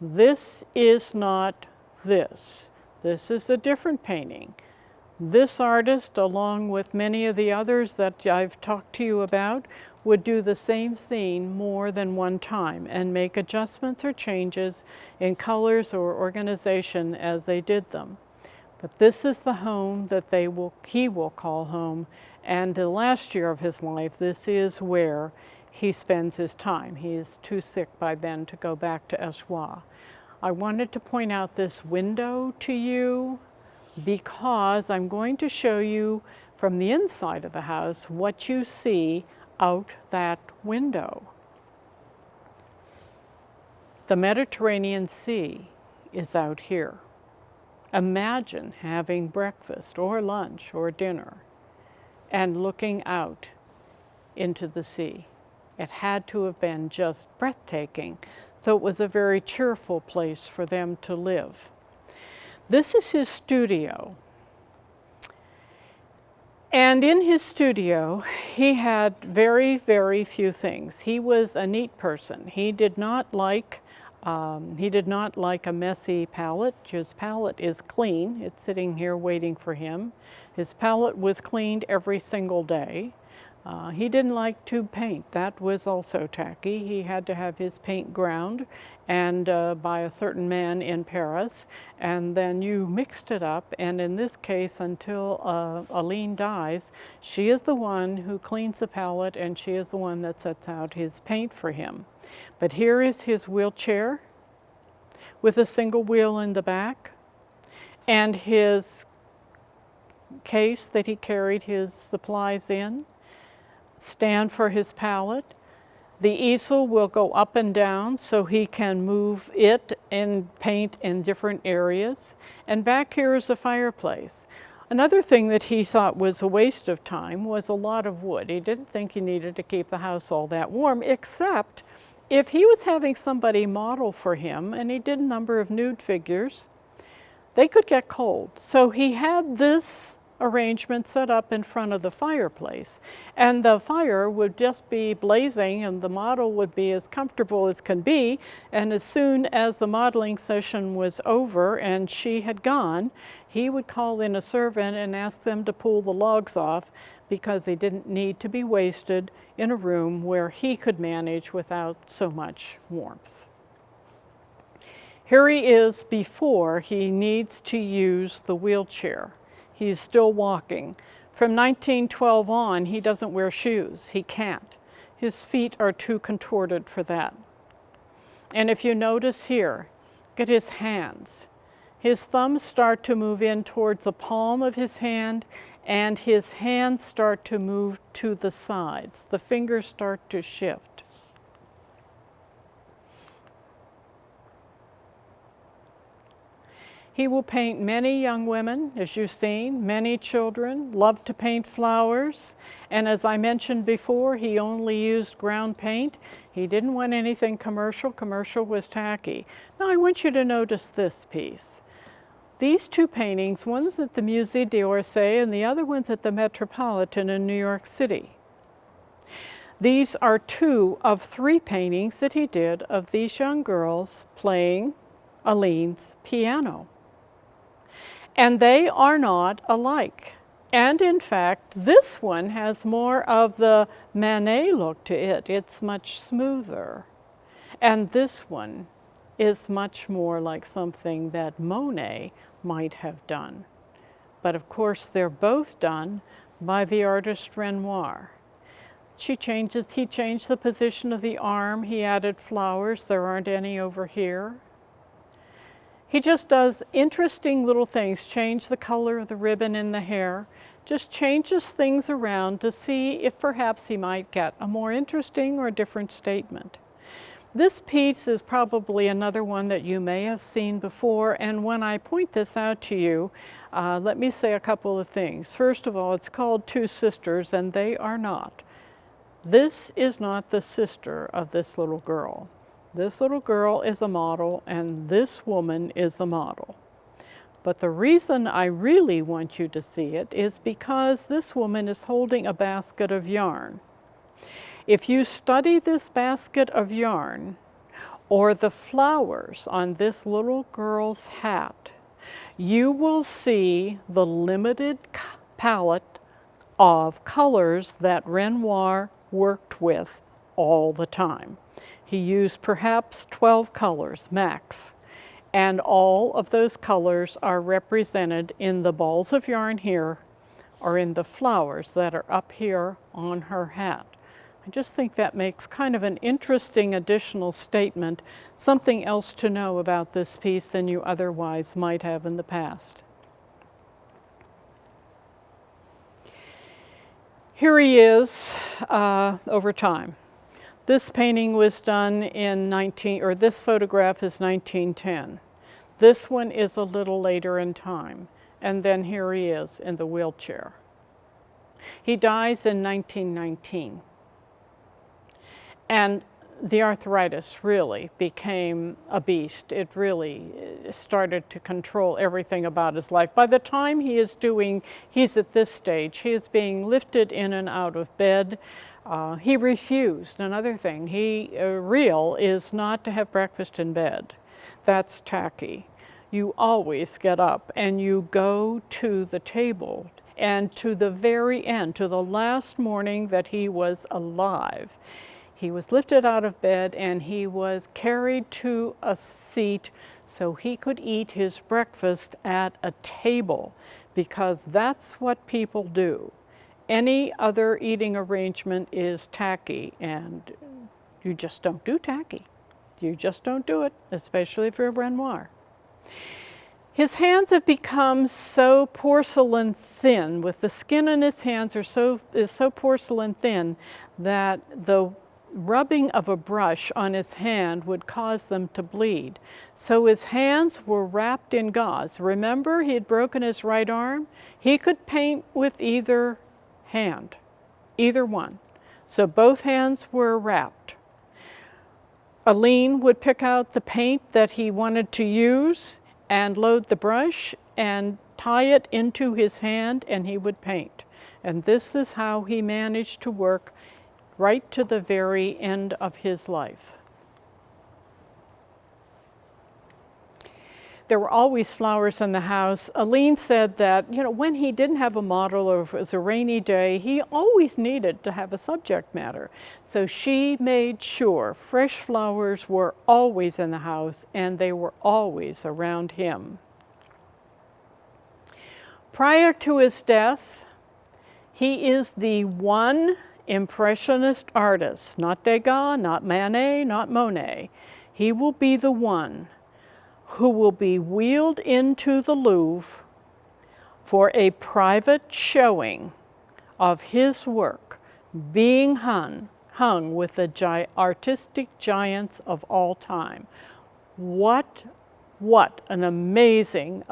This is not this. This is a different painting. This artist, along with many of the others that I've talked to you about, would do the same scene more than one time and make adjustments or changes in colors or organization as they did them. But this is the home that he will call home, and the last year of his life, this is where he spends his time. He is too sick by then to go back to Essois. I wanted to point out this window to you because I'm going to show you from the inside of the house what you see out that window. The Mediterranean Sea is out here. Imagine having breakfast or lunch or dinner and looking out into the sea. It had to have been just breathtaking. So it was a very cheerful place for them to live. This is his studio. And in his studio, he had very, very few things. He was a neat person. He did not like a messy palette. His palette is clean. It's sitting here waiting for him. His palette was cleaned every single day. He didn't like tube paint. That was also tacky. He had to have his paint ground and by a certain man in Paris, and then you mixed it up, and in this case, until Elaine dies, she is the one who cleans the palette, and she is the one that sets out his paint for him. But here is his wheelchair with a single wheel in the back, and his case that he carried his supplies in, stand for his palette. The easel will go up and down so he can move it and paint in different areas. And back here is a fireplace. Another thing that he thought was a waste of time was a lot of wood. He didn't think he needed to keep the house all that warm, except if he was having somebody model for him, and he did a number of nude figures, they could get cold. So he had this arrangement set up in front of the fireplace, and the fire would just be blazing and the model would be as comfortable as can be, and as soon as the modeling session was over and she had gone, he would call in a servant and ask them to pull the logs off, because they didn't need to be wasted in a room where he could manage without so much warmth. Here he is before he needs to use the wheelchair. He's still walking. From 1912 on, he doesn't wear shoes. He can't. His feet are too contorted for that. And if you notice here, look at his hands. His thumbs start to move in towards the palm of his hand, and his hands start to move to the sides. The fingers start to shift. He will paint many young women, as you've seen, many children, loved to paint flowers, and as I mentioned before, he only used ground paint. He didn't want anything commercial. Commercial was tacky. Now I want you to notice this piece. These two paintings, one's at the Musée d'Orsay and the other one's at the Metropolitan in New York City. These are two of three paintings that he did of these young girls playing Elaine's piano. And they are not alike. And in fact, this one has more of the Manet look to it. It's much smoother. And this one is much more like something that Monet might have done. But of course, they're both done by the artist Renoir. He changed the position of the arm. He added flowers. There aren't any over here. He just does interesting little things, change the color of the ribbon in the hair, just changes things around to see if perhaps he might get a more interesting or different statement. This piece is probably another one that you may have seen before, and when I point this out to you, let me say a couple of things. First of all, it's called Two Sisters, and they are not. This is not the sister of this little girl. This little girl is a model, and this woman is a model. But the reason I really want you to see it is because this woman is holding a basket of yarn. If you study this basket of yarn, or the flowers on this little girl's hat, you will see the limited palette of colors that Renoir worked with all the time. He used perhaps 12 colors max, and all of those colors are represented in the balls of yarn here or in the flowers that are up here on her hat. I just think that makes kind of an interesting additional statement, something else to know about this piece than you otherwise might have in the past. Here he is over time. This painting was done in this photograph is 1910. This one is a little later in time. And then here he is in the wheelchair. He dies in 1919. And the arthritis really became a beast. It really started to control everything about his life. By the time he's at this stage, he is being lifted in and out of bed. He refused. Another thing, real is not to have breakfast in bed. That's tacky. You always get up and you go to the table, and to the very end, to the last morning that he was alive, he was lifted out of bed and he was carried to a seat so he could eat his breakfast at a table, because that's what people do. Any other eating arrangement is tacky, and you just don't do tacky. You just don't do it, especially for Renoir. His hands have become so porcelain thin, with the skin on his hands is so porcelain thin that the rubbing of a brush on his hand would cause them to bleed. So his hands were wrapped in gauze. Remember, he had broken his right arm? He could paint with either hand, either one. So both hands were wrapped. Elaine would pick out the paint that he wanted to use and load the brush and tie it into his hand, and he would paint. And this is how he managed to work right to the very end of his life. There were always flowers in the house. Elaine said that, when he didn't have a model or if it was a rainy day, he always needed to have a subject matter. So she made sure fresh flowers were always in the house, and they were always around him. Prior to his death, he is the one Impressionist artist, not Degas, not Manet, not Monet. He will be the one who will be wheeled into the Louvre for a private showing of his work being hung with the artistic giants of all time. What an amazing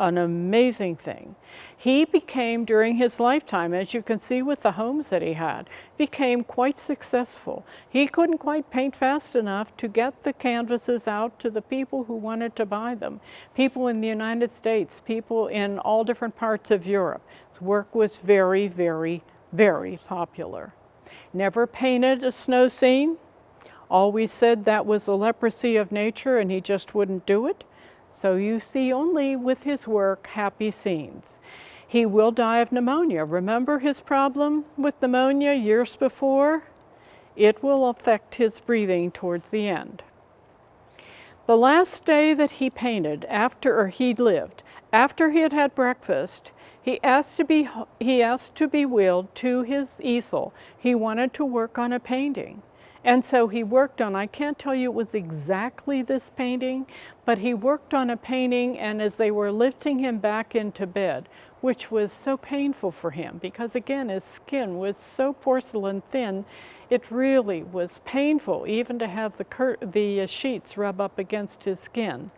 thing. He became, during his lifetime, as you can see with the homes that he had, became quite successful. He couldn't quite paint fast enough to get the canvases out to the people who wanted to buy them. People in the United States, people in all different parts of Europe. His work was very, very, very popular. Never painted a snow scene. Always said that was the leprosy of nature and he just wouldn't do it. So you see only with his work happy scenes. He will die of pneumonia. Remember his problem with pneumonia years before? It will affect his breathing towards the end. The last day that he painted, after he had had breakfast, he asked to be wheeled to his easel. He wanted to work on a painting. And so he worked on, I can't tell you it was exactly this painting, but he worked on a painting, and as they were lifting him back into bed, which was so painful for him, because again, his skin was so porcelain thin, it really was painful even to have the sheets rub up against his skin.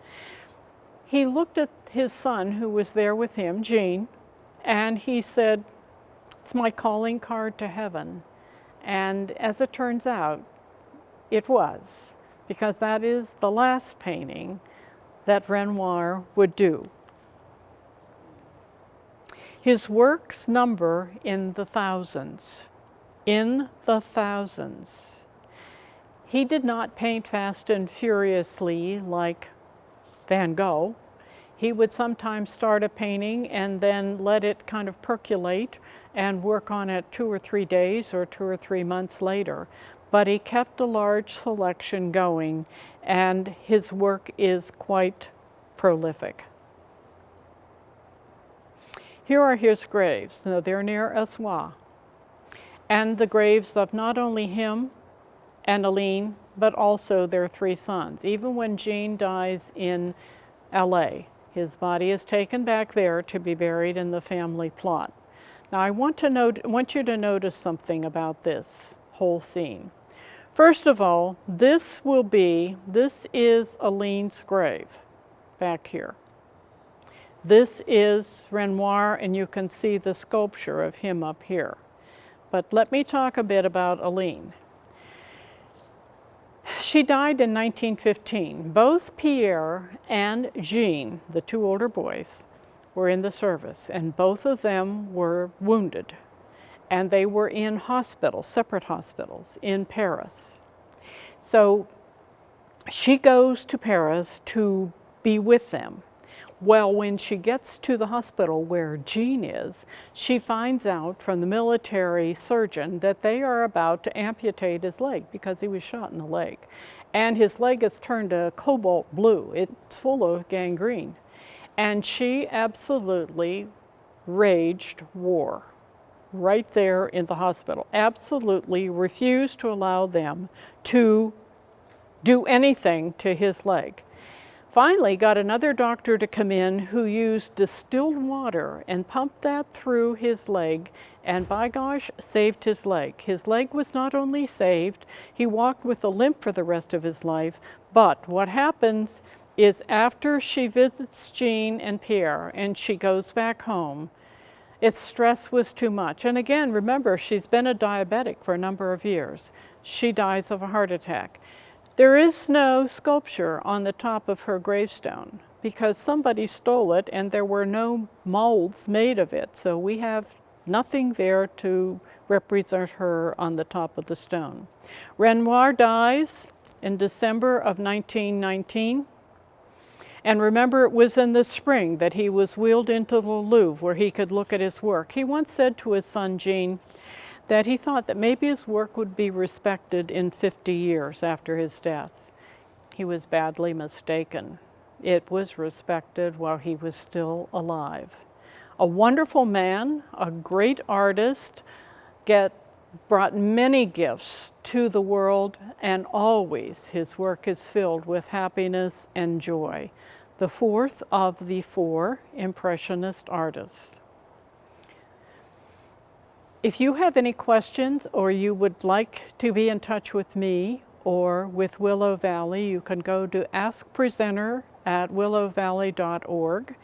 He looked at his son who was there with him, Jean, and he said, "It's my calling card to heaven." And as it turns out, it was, because that is the last painting that Renoir would do. His works number in the thousands. In the thousands. He did not paint fast and furiously like Van Gogh. He would sometimes start a painting and then let it kind of percolate and work on it 2 or 3 days or 2 or 3 months later. But he kept a large selection going, and his work is quite prolific. Here are his graves. Now, they're near Assois, and the graves of not only him and Elaine, but also their 3 sons. Even when Jean dies in LA, his body is taken back there to be buried in the family plot. Now, I want you to notice something about this whole scene. First of all, this is Elaine's grave back here. This is Renoir, and you can see the sculpture of him up here. But let me talk a bit about Elaine. She died in 1915. Both Pierre and Jean, the two older boys, were in the service, and both of them were wounded. And they were in hospitals, separate hospitals in Paris. So she goes to Paris to be with them. Well, when she gets to the hospital where Jean is, she finds out from the military surgeon that they are about to amputate his leg because he was shot in the leg. And his leg is turned a cobalt blue. It's full of gangrene. And she absolutely raged war right there in the hospital. Absolutely refused to allow them to do anything to his leg. Finally got another doctor to come in who used distilled water and pumped that through his leg, and by gosh, saved his leg. His leg was not only saved, he walked with a limp for the rest of his life, but what happens is after she visits Jean and Pierre and she goes back home, its stress was too much. And again, remember, she's been a diabetic for a number of years. She dies of a heart attack. There is no sculpture on the top of her gravestone because somebody stole it and there were no molds made of it. So we have nothing there to represent her on the top of the stone. Renoir dies in December of 1919. And remember, it was in the spring that he was wheeled into the Louvre where he could look at his work. He once said to his son, Jean, that he thought that maybe his work would be respected in 50 years after his death. He was badly mistaken. It was respected while he was still alive. A wonderful man, a great artist, brought many gifts to the world, and always his work is filled with happiness and joy. The fourth of the four Impressionist artists. If you have any questions or you would like to be in touch with me or with Willow Valley, you can go to askpresenter@willowvalley.org.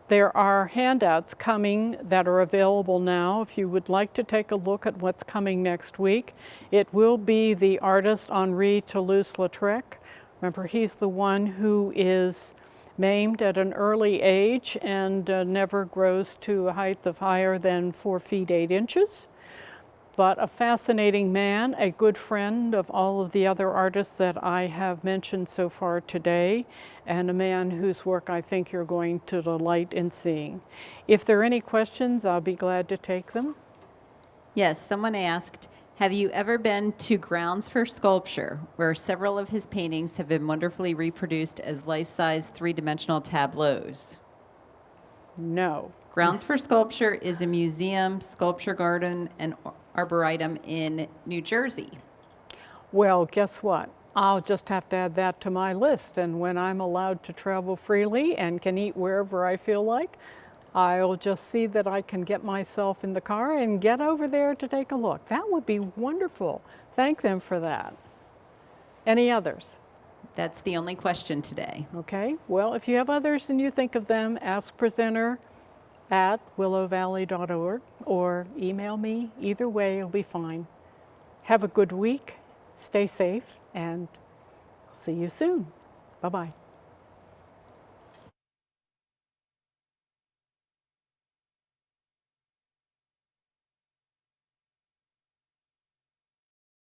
There are handouts coming that are available now if you would like to take a look at what's coming next week. It will be the artist Henri Toulouse-Lautrec. Remember, he's the one who is maimed at an early age and never grows to a height of higher than 4 feet 8 inches. But a fascinating man, a good friend of all of the other artists that I have mentioned so far today, and a man whose work I think you're going to delight in seeing. If there are any questions, I'll be glad to take them. Yes, someone asked, have you ever been to Grounds for Sculpture, where several of his paintings have been wonderfully reproduced as life-size three-dimensional tableaus? No. Grounds for Sculpture is a museum, sculpture garden, and arboretum in New Jersey. Well, guess what? I'll just have to add that to my list, and when I'm allowed to travel freely and can eat wherever I feel like, I'll just see that I can get myself in the car and get over there to take a look. That would be wonderful. Thank them for that. Any others? That's the only question today. Okay, well, if you have others and you think of them, ask presenter@willowvalley.org or email me. Either way, it'll be fine. Have a good week, stay safe, and see you soon. Bye-bye.